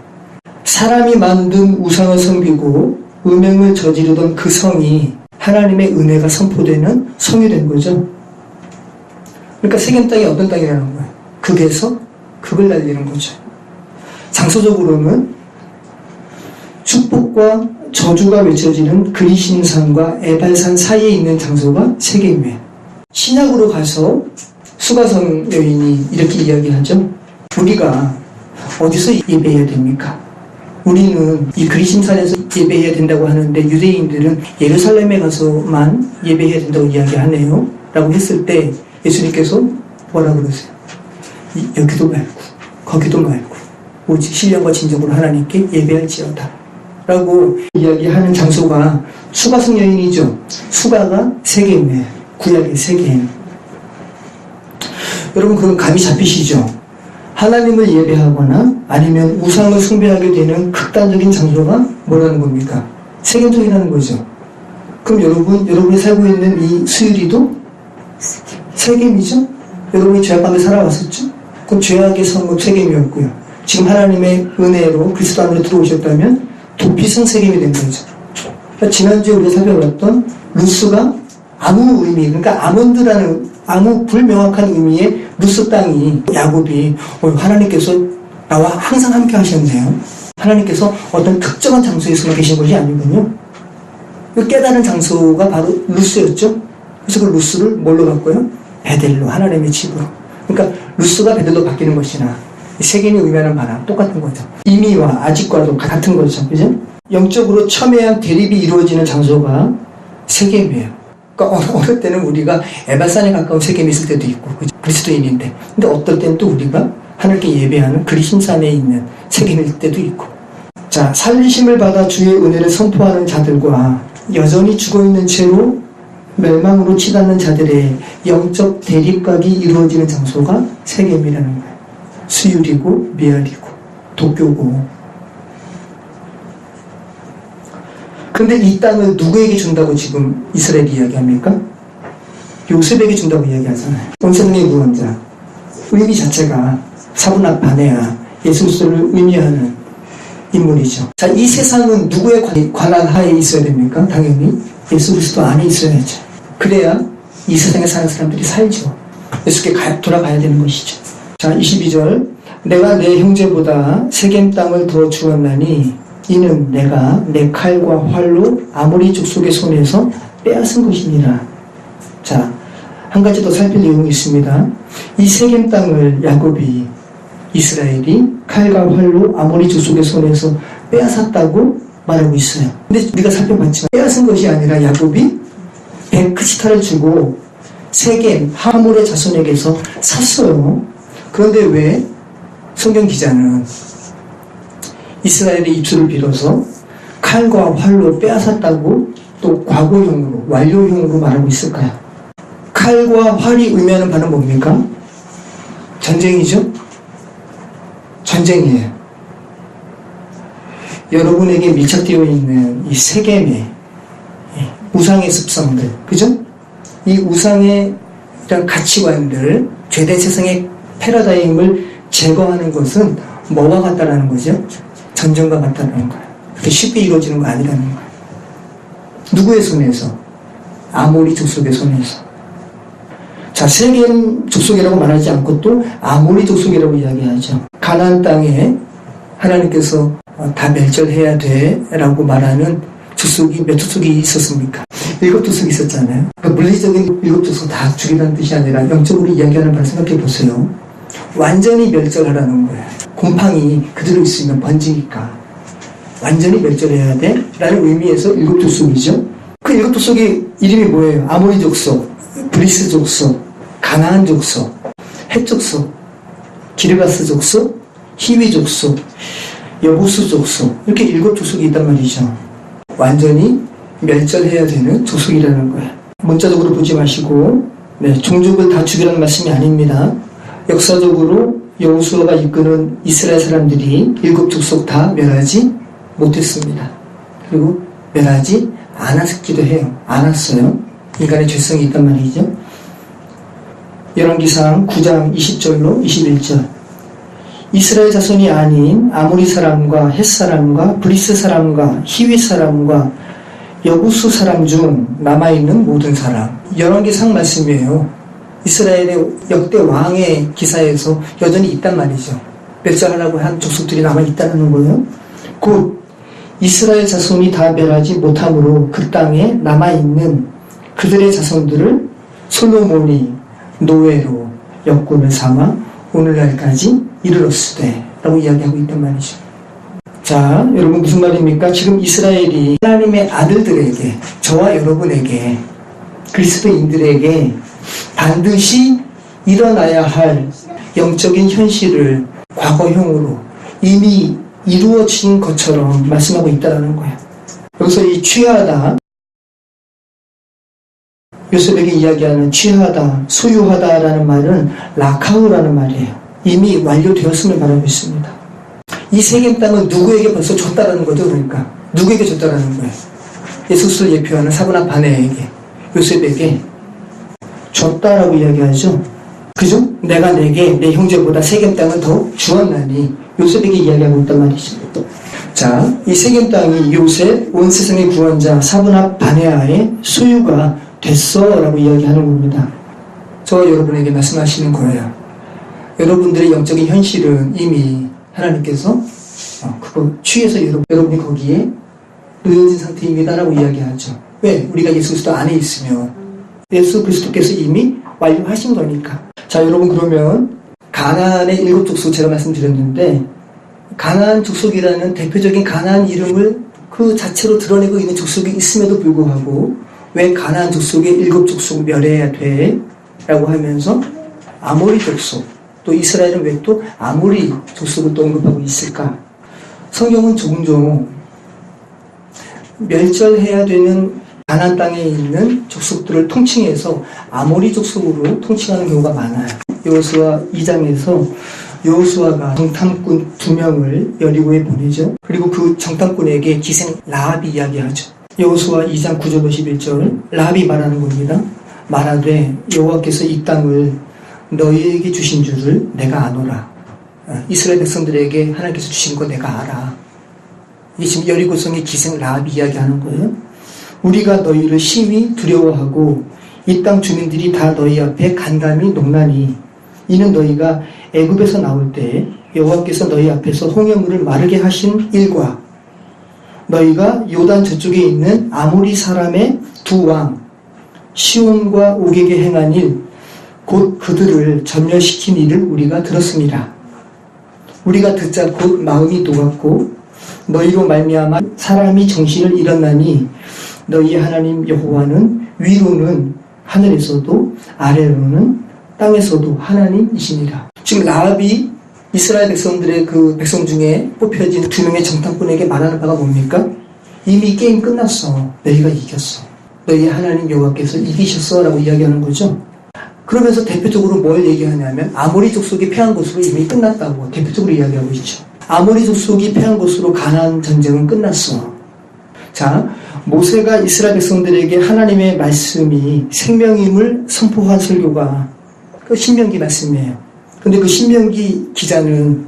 사람이 만든 우상을 섬기고 음행을 저지르던 그 성이 하나님의 은혜가 선포되는 성이 된 거죠. 그러니까 세겜 땅이 어떤 땅이라는 거예요? 극에서 극을 날리는 거죠. 장소적으로는 축복과 저주가 외쳐지는 그리심산과 에발산 사이에 있는 장소가 세겜이에요. 신약으로 가서 수가성 여인이 이렇게 이야기하죠. 우리가 어디서 예배해야 됩니까? 우리는 이 그리심산에서 예배해야 된다고 하는데 유대인들은 예루살렘에 가서만 예배해야 된다고 이야기하네요 라고 했을 때 예수님께서 뭐라 그러세요? 여기도 말고 거기도 말고 오직 신령과 진정으로 하나님께 예배할지어다 라고 이야기하는 장소가 수가성 여인이죠. 수가가 세겜이에요. 구약의 세겜. 여러분 그건 감이 잡히시죠? 하나님을 예배하거나 아니면 우상을 숭배하게 되는 극단적인 장소가 뭐라는 겁니까? 세겜성이라는 거죠. 그럼 여러분이 살고 있는 이 수유리도 세겜이죠? 여러분이 죄악 가운데 살아왔었죠? 그럼 죄악의 성읍 세겜이었고요. 지금 하나님의 은혜로 그리스도 안으로 들어오셨다면 도피성 세겜이 된 거죠. 그러니까 지난주에 우리가 살펴봤던 루스가 아무 의미, 그러니까 아몬드라는 아무 불명확한 의미의 루스 땅이 야곱이 하나님께서 나와 항상 함께 하셨네요. 하나님께서 어떤 특정한 장소에서만 계신 것이 아니군요. 그 깨달은 장소가 바로 루스였죠. 그래서 그 루스를 뭘로 바꿔요? 베델로, 하나님의 집으로. 그러니까 루스가 베델로 바뀌는 것이나 세겜이 의미하는 바랑 똑같은 거죠. 이미와 아직과도 같은 거죠. 그죠? 영적으로 첨예한 대립이 이루어지는 장소가 세겜이에요. 그러니까 어느 때는 우리가 에발산에 가까운 세겜이 있을 때도 있고 그리스도인인데 근데 어떨 때는 또 우리가 하늘께 예배하는 그리심산에 있는 세겜일 때도 있고 자 살리심을 받아 주의 은혜를 선포하는 자들과 여전히 죽어있는 채로 멸망으로 치닫는 자들의 영적 대립각이 이루어지는 장소가 세겜이라는 거예요. 수율이고 미알이고 도교고 근데 이 땅을 누구에게 준다고 지금 이스라엘이 이야기합니까? 요셉에게 준다고 이야기하잖아요. 온세상의 구원자. 의미 자체가 사분학 바네아, 예수 그리스도를 의미하는 인물이죠. 자, 이 세상은 누구의 관할 하에 있어야 됩니까? 당연히 예수 그리스도 안에 있어야죠. 그래야 이 세상에 사는 사람들이 살죠. 예수께 돌아가야 되는 것이죠. 자, 22절. 내가 내 형제보다 세겜 땅을 더 주었나니 이는 내가 내 칼과 활로 아모리 족속의 손에서 빼앗은 것이니라. 자, 한 가지 더 살필 내용이 있습니다. 이 세겜 땅을 야곱이 이스라엘이 칼과 활로 아모리 족속의 손에서 빼앗았다고 말하고 있어요. 근데 우리가 살펴봤지만 빼앗은 것이 아니라 야곱이 베크시타를 주고 세겜 하몰의 자손에게서 샀어요. 그런데 왜 성경 기자는 이스라엘의 입술을 빌어서 칼과 활로 빼앗았다고 또 과거형으로 완료형으로 말하고 있을까요? 칼과 활이 의미하는 바는 뭡니까? 전쟁이죠? 전쟁이에요. 여러분에게 밀착되어 있는 이 세겜의 우상의 습성들, 그죠? 이 우상의 이런 가치관들, 죄된 세상의 패러다임을 제거하는 것은 뭐와 같다라는 거죠? 전쟁과 같다는 거예요. 그렇게 쉽게 이루어지는 거 아니라는 거예요. 누구의 손에서? 아모리 족속의 손에서. 자, 세겜 족속이라고 말하지 않고 또 아모리 족속이라고 이야기하죠. 가나안 땅에 하나님께서 다 멸절해야 돼 라고 말하는 족속이 몇 족속이 있었습니까? 7족속이 있었잖아요. 그러니까 물리적인 7족속 다 죽이라는 뜻이 아니라 영적으로 이야기하는 바를 생각해 보세요. 완전히 멸절하라는 거예요. 곰팡이 그대로 있으면 번지니까 완전히 멸절해야 돼 라는 의미에서 7족속이죠. 그 7족속의 이름이 뭐예요? 아모리 족속, 브리스 족속, 가나안 족속, 헷 족속, 기르가스 족속, 히위 족속, 여부수 족속, 이렇게 7족속이 있단 말이죠. 완전히 멸절해야 되는 족속이라는 거예요. 문자적으로 보지 마시고 종족을 다 죽이라는 말씀이 아닙니다. 역사적으로 여호수아가 이끄는 이스라엘 사람들이 7족속 다 멸하지 못했습니다. 그리고 멸하지 않았기도 해요. 않았어요. 인간의 죄성이 있단 말이죠. 열왕기상 9장 20절로 21절. 이스라엘 자손이 아닌 아모리 사람과 헷 사람과 브리스 사람과 히위 사람과 여부수 사람 중 남아있는 모든 사람. 열왕기상 말씀이에요. 이스라엘의 역대 왕의 기사에서 여전히 있단 말이죠. 멸절하라고 한 족속들이 남아있다는 거예요. 곧 이스라엘 자손이 다 멸하지 못함으로 그 땅에 남아있는 그들의 자손들을 솔로몬이 노예로 역군을 삼아 오늘날까지 이르렀으되 라고 이야기하고 있단 말이죠. 자, 여러분 무슨 말입니까? 지금 이스라엘이 하나님의 아들들에게, 저와 여러분에게, 그리스도인들에게 반드시 일어나야 할 영적인 현실을 과거형으로 이미 이루어진 것처럼 말씀하고 있다는 거예요. 여기서 이 취하다, 요셉에게 이야기하는 취하다, 소유하다라는 말은 라카우라는 말이에요. 이미 완료되었음을 말하고 있습니다. 이 세겜 땅은 누구에게 벌써 줬다라는 거죠. 그러니까 누구에게 줬다라는 거예요. 예수를 예표하는 사브나 바네에게, 요셉에게 줬다라고 이야기하죠. 그죠? 내가 내게 내 형제보다 세겜 땅을 더 주었나니 요셉에게 이야기하고 있단 말이죠. 자, 이 세겜 땅이 요셉 온 세상의 구원자 사브나 바네아의 소유가 됐어 라고 이야기하는 겁니다. 저와 여러분에게 말씀하시는 거예요. 여러분들의 영적인 현실은 이미 하나님께서 그거 취해서 여러분이 거기에 놓여진 상태입니다 라고 이야기하죠. 왜? 우리가 예수 그리스도 안에 있으면 예수 그리스도께서 이미 완료하신 거니까. 자, 여러분 그러면 가나안의 7족속 제가 말씀드렸는데 가나안 족속이라는 대표적인 가나안 이름을 그 자체로 드러내고 있는 족속이 있음에도 불구하고 왜 가나안 족속의 7족속 멸해야 돼? 라고 하면서 아모리 족속, 또 이스라엘은 왜 또 아모리 족속을 또 언급하고 있을까? 성경은 종종 멸절해야 되는 가나안 땅에 있는 족속들을 통칭해서 아모리 족속으로 통칭하는 경우가 많아요. 여호수아 2장에서 여호수아가 정탐꾼 2명을 여리고에 보내죠. 그리고 그 정탐꾼에게 기생 라합이 이야기하죠. 여호수아 2장 9절 51절 라합이 말하는 겁니다. 말하되 여호와께서 이 땅을 너희에게 주신 줄을 내가 아노라. 이스라엘 백성들에게 하나님께서 주신 거 내가 알아. 이게 지금 여리고성의 기생 라합이 이야기하는 거예요. 우리가 너희를 심히 두려워하고 이 땅 주민들이 다 너희 앞에 간담이 녹나니 이는 너희가 애굽에서 나올 때 여호와께서 너희 앞에서 홍해물을 마르게 하신 일과 너희가 요단 저쪽에 있는 아모리 사람의 두 왕 시온과 옥에게 행한 일 곧 그들을 전멸시킨 일을 우리가 들었습니다. 우리가 듣자 곧 마음이 녹았고 너희로 말미암아 사람이 정신을 잃었나니 너희의 하나님 여호와는 위로는 하늘에서도 아래로는 땅에서도 하나님이시니라. 지금 라합이 이스라엘 백성들의 그 백성 중에 뽑혀진 2명의 정탐꾼에게 말하는 바가 뭡니까? 이미 게임 끝났어. 너희가 이겼어. 너희의 하나님 여호와께서 이기셨어 라고 이야기하는 거죠. 그러면서 대표적으로 뭘 얘기하냐면 아모리 족속이 패한 것으로 이미 끝났다고 대표적으로 이야기하고 있죠. 아모리 족속이 패한 것으로 가나안 전쟁은 끝났어. 자, 모세가 이스라엘 백성들에게 하나님의 말씀이 생명임을 선포한 설교가 그 신명기 말씀이에요. 근데 그 신명기 기자는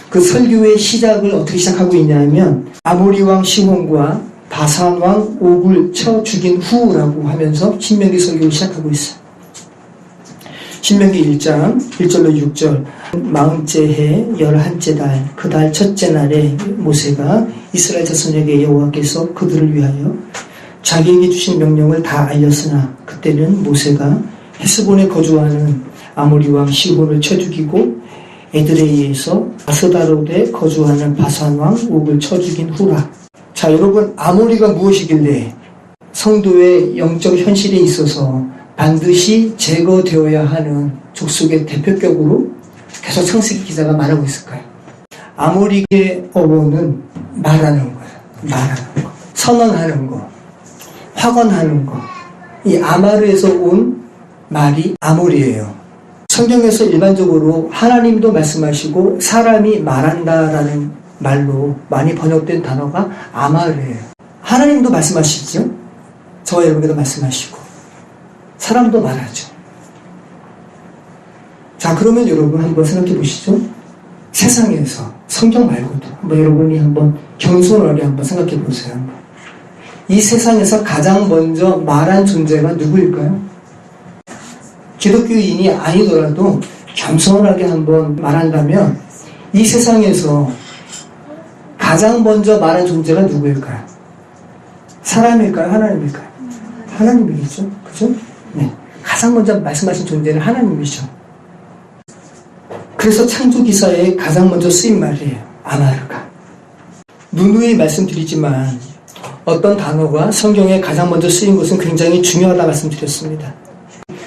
그 설교의 시작을 어떻게 시작하고 있냐면 아모리 왕 시몬과 바산 왕 옥을 쳐 죽인 후라고 하면서 신명기 설교를 시작하고 있어요. 신명기 1장 1절로 6절 40째 해 11째 달 그 달 첫째 날에 모세가 이스라엘 자손에게 여호와께서 그들을 위하여 자기에게 주신 명령을 다 알렸으나 그때는 모세가 헤스본에 거주하는 아모리 왕 시혼을 쳐 죽이고 에드레이에서 아스다롯에 거주하는 바산 왕 옥을 쳐 죽인 후라. 자, 여러분, 아모리가 무엇이길래 성도의 영적 현실에 있어서 반드시 제거되어야 하는 족속의 대표격으로 계속 창세기 기자가 말하고 있을까요? 아모리의 어원은 말하는 거예요. 말하는 거. 선언하는 거. 확언하는 거. 이 아마르에서 온 말이 아모리예요. 성경에서 일반적으로 하나님도 말씀하시고 사람이 말한다라는 말로 많이 번역된 단어가 아마르예요. 하나님도 말씀하시죠. 저와 여러분께도 말씀하시고 사람도 말하죠. 자, 그러면 여러분 한번 생각해 보시죠. 세상에서 성경 말고도 한번 여러분이 한번 겸손하게 한번 생각해 보세요. 이 세상에서 가장 먼저 말한 존재가 누구일까요? 기독교인이 아니더라도 겸손하게 한번 말한다면 이 세상에서 가장 먼저 말한 존재가 누구일까요? 사람일까요? 하나님일까요? 하나님이겠죠? 그죠? 네. 가장 먼저 말씀하신 존재는 하나님이죠. 그래서 창조기사에 가장 먼저 쓰인 말이에요. 아마르가. 누누이 말씀드리지만 어떤 단어가 성경에 가장 먼저 쓰인 것은 굉장히 중요하다 말씀드렸습니다.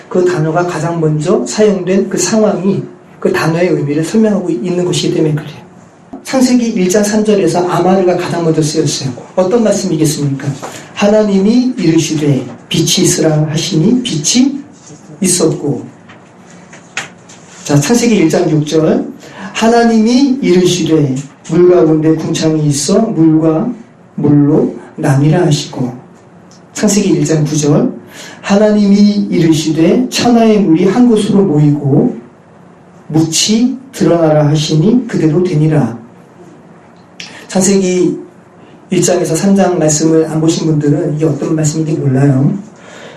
그 단어가 가장 먼저 사용된 그 상황이 그 단어의 의미를 설명하고 있는 것이기 때문에 그래요. 창세기 1장 3절에서 아마르가 가장 먼저 쓰였어요. 어떤 말씀이겠습니까? 하나님이 이르시되 빛이 있으라 하시니 빛이 있었고. 자, 창세기 1장 6절 하나님이 이르시되 물 가운데 궁창이 있어 물과 물로 남이라 하시고. 창세기 1장 9절 하나님이 이르시되 천하의 물이 한 곳으로 모이고 묵이 드러나라 하시니 그대로 되니라. 창세기 1장에서 3장 말씀을 안 보신 분들은 이게 어떤 말씀인지 몰라요.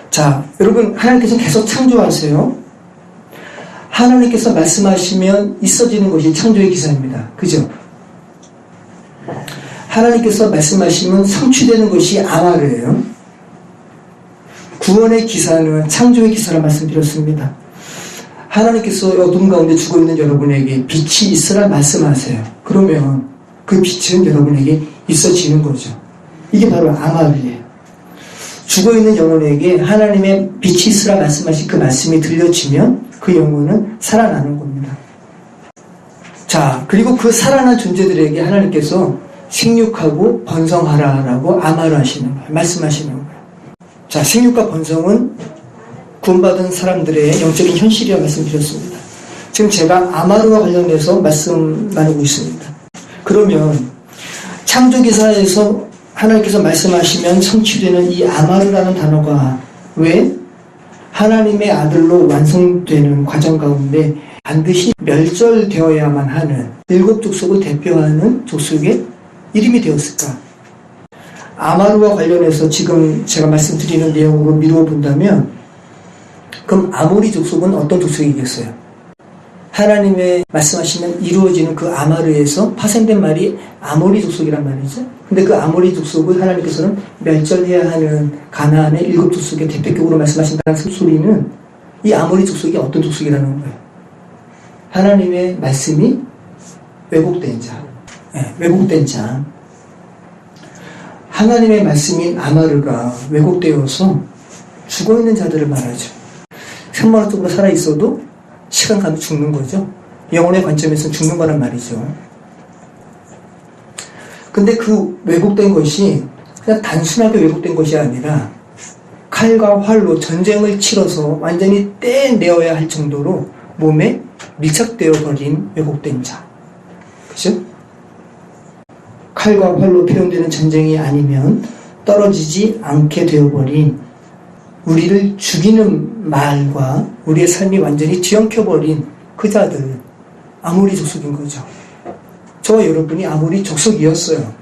자, 여러분, 하나님께서 계속 창조하세요. 하나님께서 말씀하시면 있어지는 것이 창조의 기사입니다. 그죠? 하나님께서 말씀하시면 성취되는 것이 아마르예요. 구원의 기사는 창조의 기사라 말씀드렸습니다. 하나님께서 어둠 가운데 죽어있는 여러분에게 빛이 있으라 말씀하세요. 그러면 그 빛은 여러분에게 있어지는 거죠. 이게 바로 아마르예요. 죽어있는 영혼에게 하나님의 빛이 있으라 말씀하신 그 말씀이 들려지면 그 영혼은 살아나는 겁니다. 자, 그리고 그 살아난 존재들에게 하나님께서 생육하고 번성하라라고 아마르 하시는 거예요. 말씀하시는 거예요. 자, 생육과 번성은 구원받은 사람들의 영적인 현실이라고 말씀드렸습니다. 지금 제가 아마르와 관련해서 말씀 나누고 있습니다. 그러면 창조기사에서 하나님께서 말씀하시면 성취되는 이 아마르라는 단어가 왜 하나님의 아들로 완성되는 과정 가운데 반드시 멸절되어야만 하는 7 족속을 대표하는 족속의 이름이 되었을까? 아마르와 관련해서 지금 제가 말씀드리는 내용으로 미루어 본다면 그럼 아모리 족속은 어떤 족속이겠어요? 하나님의 말씀하시면 이루어지는 그 아마르에서 파생된 말이 아모리 족속이란 말이죠. 근데 그 아모리 족속을 하나님께서는 멸절해야 하는 가나안의 7 족속의 대표격으로 말씀하신다는 소리는 이 아모리 족속이 어떤 족속이라는 거예요? 하나님의 말씀이 왜곡된 자. 네, 왜곡된 자. 하나님의 말씀인 아마르가 왜곡되어서 죽어있는 자들을 말하죠. 생물학적으로 살아있어도 시간 가면 죽는 거죠. 영혼의 관점에서는 죽는 거란 말이죠. 근데 그 왜곡된 것이 그냥 단순하게 왜곡된 것이 아니라 칼과 활로 전쟁을 치러서 완전히 떼내어야 할 정도로 몸에 밀착되어 버린 왜곡된 자. 그죠? 칼과 활로 표현되는 전쟁이 아니면 떨어지지 않게 되어버린 우리를 죽이는 말과 우리의 삶이 완전히 뒤엉켜버린 그 자들, 아모리 족속인 거죠. 저와 여러분이 아모리 족속이었어요.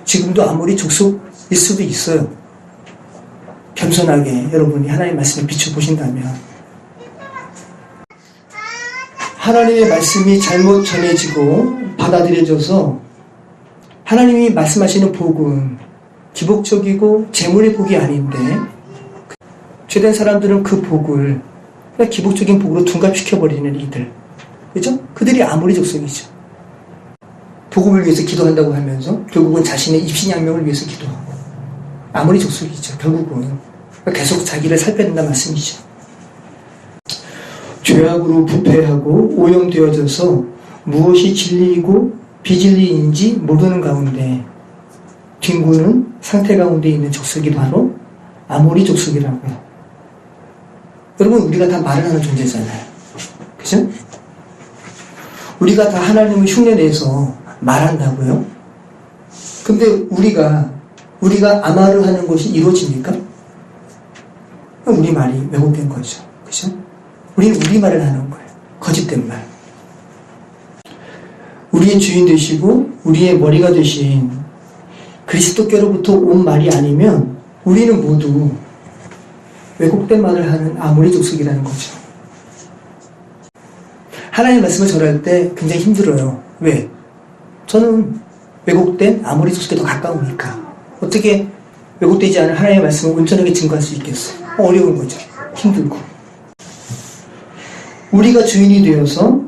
지금도 아모리 족속일 수도 있어요. 겸손하게 여러분이 하나님의 말씀에 비춰보신다면. 하나님의 말씀이 잘못 전해지고 받아들여져서 하나님이 말씀하시는 복은 기복적이고 재물의 복이 아닌데 죄된 사람들은 그 복을 그냥 기복적인 복으로 둔갑시켜버리는 이들, 그죠? 그들이 아모리 족속이죠. 복음을 위해서 기도한다고 하면서 결국은 자신의 입신양명을 위해서 기도하고 아모리 족속이죠. 결국은 계속 자기를 살펴낸다는 말씀이죠. 죄악으로 부패하고 오염되어져서 무엇이 진리이고 비진리인지 모르는 가운데 뒹구는 상태 가운데 있는 족속이 바로 아모리 족속이라고요. 여러분, 우리가 다 말을 하는 존재잖아요. 그죠? 우리가 다 하나님을 흉내내서 말한다고요? 근데 우리가 아마르 하는 것이 이루어집니까? 우리 말이 왜곡된 거죠. 그죠? 우리는 우리 말을 하는 거예요. 거짓된 말. 우리의 주인 되시고 우리의 머리가 되신 그리스도께로부터 온 말이 아니면 우리는 모두 왜곡된 말을 하는 아모리 족속이라는 거죠. 하나님의 말씀을 전할 때 굉장히 힘들어요. 왜? 저는 왜곡된 아모리 족속에 더 가까우니까. 어떻게 왜곡되지 않은 하나님의 말씀을 온전하게 증거할 수 있겠어요? 어려운 거죠. 힘들고. 우리가 주인이 되어서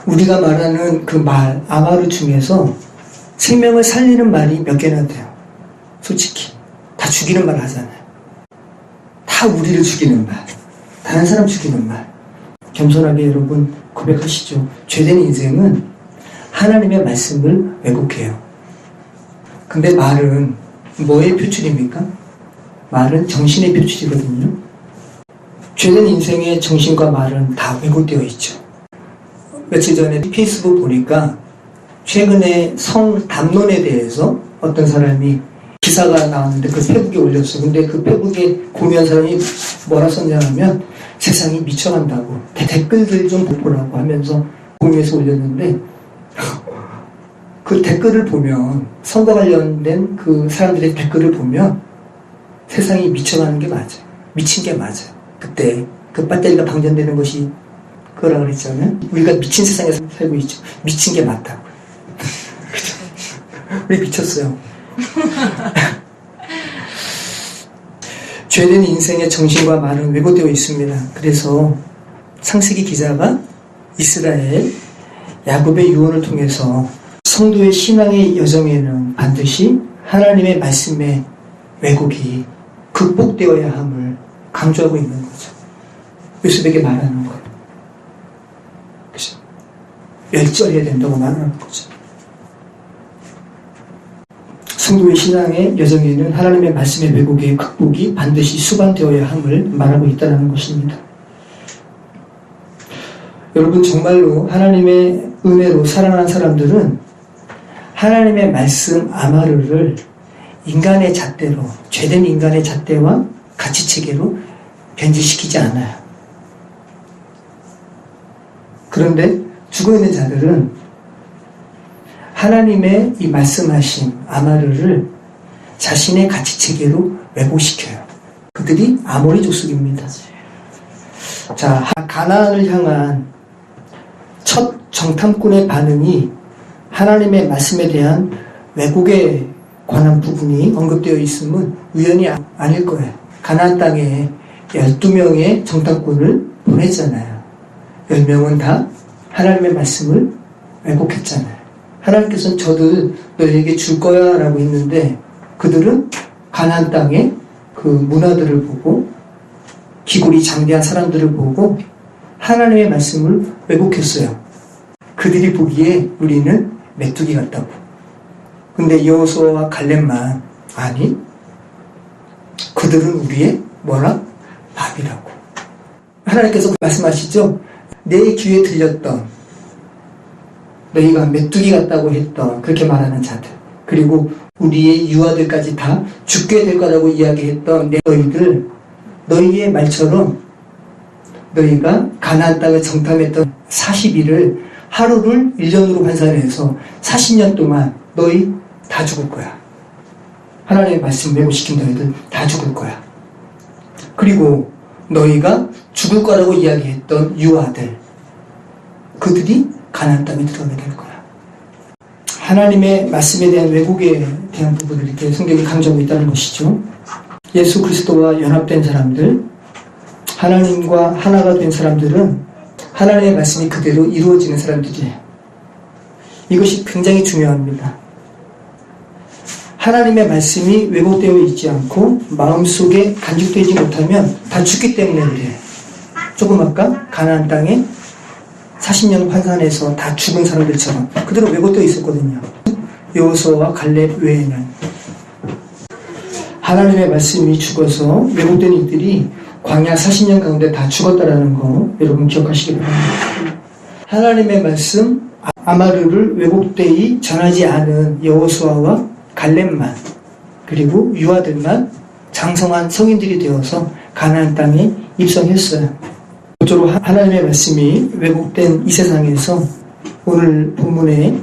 우리가 말하는 그 말, 아마르 중에서 생명을 살리는 말이 몇 개나 돼요. 솔직히. 다 죽이는 말 하잖아요. 다 우리를 죽이는 말. 다른 사람 죽이는 말. 겸손하게 여러분 고백하시죠. 죄된 인생은 하나님의 말씀을 왜곡해요. 근데 말은 뭐의 표출입니까? 말은 정신의 표출이거든요. 죄된 인생의 정신과 말은 다 왜곡되어 있죠. 며칠 전에 페이스북 보니까 최근에 성담론에 대해서 어떤 사람이 기사가 나왔는데 그 페북에 올렸어. 근데 그 페북에 공유한 사람이 뭐라 썼냐면 세상이 미쳐간다고 댓글들 좀 보라고 하면서 공유해서 올렸는데 그 댓글을 보면 성과 관련된 그 사람들의 댓글을 보면 세상이 미쳐가는 게 맞아요. 미친 게 맞아요. 그때 그 배터리가 방전되는 것이 그거라 그랬잖아요. 우리가 미친 세상에서 살고 있죠. 미친 게 맞다고. 그죠? 우리 미쳤어요. 죄된 인생의 정신과 말은 왜곡되어 있습니다. 그래서 창세기 기자가 이스라엘 야곱의 유언을 통해서 성도의 신앙의 여정에는 반드시 하나님의 말씀의 왜곡이 극복되어야 함을 강조하고 있는 거죠. 요셉에게 말하는 거예요. 그죠? 멸절해야 된다고 말하는 거죠. 성도의 신앙의 여정에는 하나님의 말씀의 왜곡의 극복이 반드시 수반되어야 함을 말하고 있다는 것입니다. 여러분, 정말로 하나님의 은혜로 살아난 사람들은 하나님의 말씀 아마르를 인간의 잣대로, 죄된 인간의 잣대와 가치체계로 변질시키지 않아요. 그런데 죽어있는 자들은 하나님의 이 말씀하신 아마르를 자신의 가치체계로 왜곡시켜요. 그들이 아모리 족속입니다. 자, 가나안을 향한 첫 정탐꾼의 반응이 하나님의 말씀에 대한 왜곡에 관한 부분이 언급되어 있음은 우연이 아닐 거예요. 가나안 땅에 12명의 정탐꾼을 보냈잖아요. 10명은 다 하나님의 말씀을 왜곡했잖아요. 하나님께서는 저들 너희에게 줄 거야 라고 했는데 그들은 가나안 땅의 그 문화들을 보고 기골이 장대한 사람들을 보고 하나님의 말씀을 왜곡했어요. 그들이 보기에 우리는 메뚜기 같다고. 근데 여호수아와 갈렙만 아니 그들은 우리의 뭐라? 밥이라고. 하나님께서 말씀하시죠. 내 귀에 들렸던 너희가 메뚜기 같다고 했던 그렇게 말하는 자들, 그리고 우리의 유아들까지 다 죽게 될 거라고 이야기했던 너희들, 너희의 말처럼 너희가 가나안 땅을 정탐했던 40일을 하루를 1년으로 환산해서 40년 동안 너희 다 죽을 거야. 하나님의 말씀 왜곡시킨 너희들 다 죽을 거야. 그리고 너희가 죽을 거라고 이야기했던 유아들, 그들이 가나안 땅에 들어가게 될 거야. 하나님의 말씀에 대한 왜곡에 대한 부분을 이렇게 성경이 강조하고 있다는 것이죠. 예수 그리스도와 연합된 사람들, 하나님과 하나가 된 사람들은 하나님의 말씀이 그대로 이루어지는 사람들이에요. 이것이 굉장히 중요합니다. 하나님의 말씀이 왜곡되어 있지 않고 마음속에 간직되지 못하면 다 죽기 때문에 그래요. 조금 아까 가나안 땅에 40년 환산해서 다 죽은 사람들처럼 그대로 왜곡되어 있었거든요. 여호수아와 갈렙 외에는. 하나님의 말씀이 죽어서 왜곡된 이들이 광야 40년 가운데 다 죽었다라는 거 여러분 기억하시기 바랍니다. 하나님의 말씀 아마르를 왜곡되이 전하지 않은 여호수아와 갈렙만 그리고 유아들만 장성한 성인들이 되어서 가나안 땅에 입성했어요. 모쪼로 하나님의 말씀이 왜곡된 이 세상에서 오늘 본문에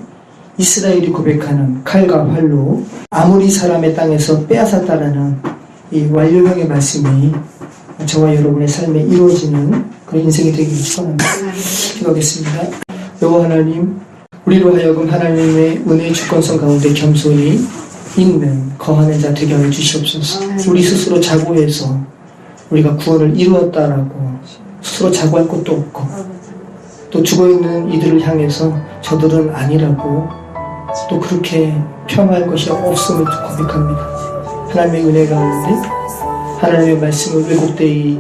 이스라엘이 고백하는 칼과 활로 아모리 사람의 땅에서 빼앗았다라는 이 완료형의 말씀이 저와 여러분의 삶에 이루어지는 그런 인생이 되기를 축원합니다. 기도하겠습니다. 여호와 하나님, 우리로 하여금 하나님의 은혜의 주권성 가운데 겸손히 있는 거하는 자 되게 하여 주시옵소서. 우리 스스로 자고해서 우리가 구원을 이루었다라고 스스로 자고할 것도 없고 또 죽어있는 이들을 향해서 저들은 아니라고 또 그렇게 폄하할 것이 없음을 고백합니다. 하나님의 은혜 가운데 하나님의 말씀을 왜곡되이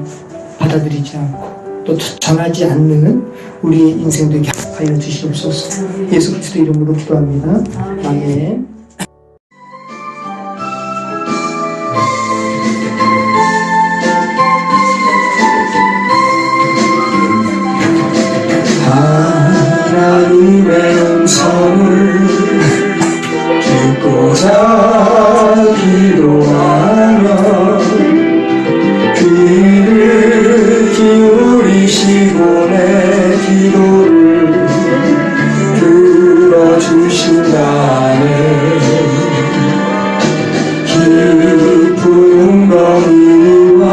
받아들이지 않고 또 전하지 않는 우리의 인생 되게 하여 주시옵소서. 예수 그리스도 이름으로 기도합니다. 아멘. 하나님의 음성을 듣고자 기도하며 귀를 기울이시고 내 기도를 들어주신다네. 깊은 웅덩이와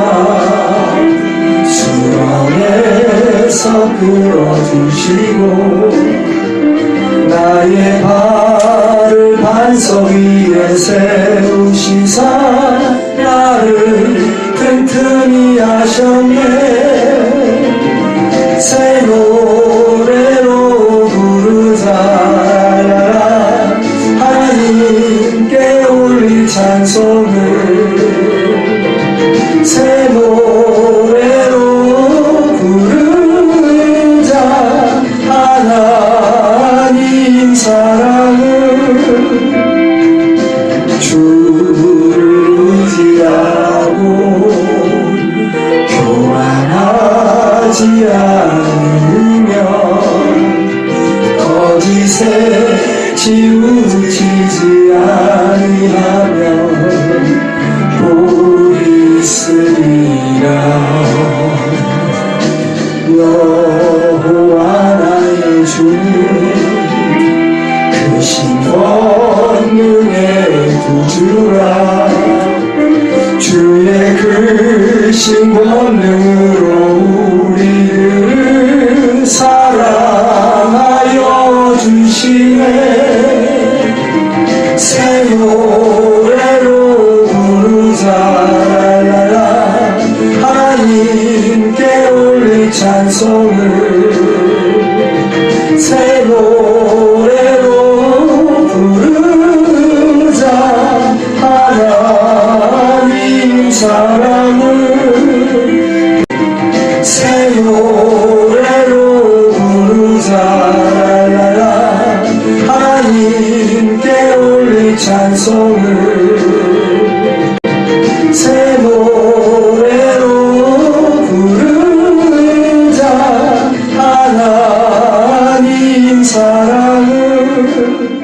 수렁에서 끌어주시고 나의 발을 반석 위에 세우시사 나를 튼튼히 하셨네. 새 노래로 부르자 하나님께 올릴 찬송을 새 노래로 부르자 하나님 사랑을 주를 의지하고 교만하지 않으며 거짓에 치우치지 아니하면 복이 있으리라. 여호와 나의 주는 크신 권능의 구주라. 주의 크신 권능으로 우리를 사랑하여 주시네. 새 노래로 부르자 하나님께 올릴 찬송을 새 노래로 부르자 하나님 사랑을 새 노래로 부르자 하나님께 올릴 찬송을 새 노래로 부르자 하나님 사랑을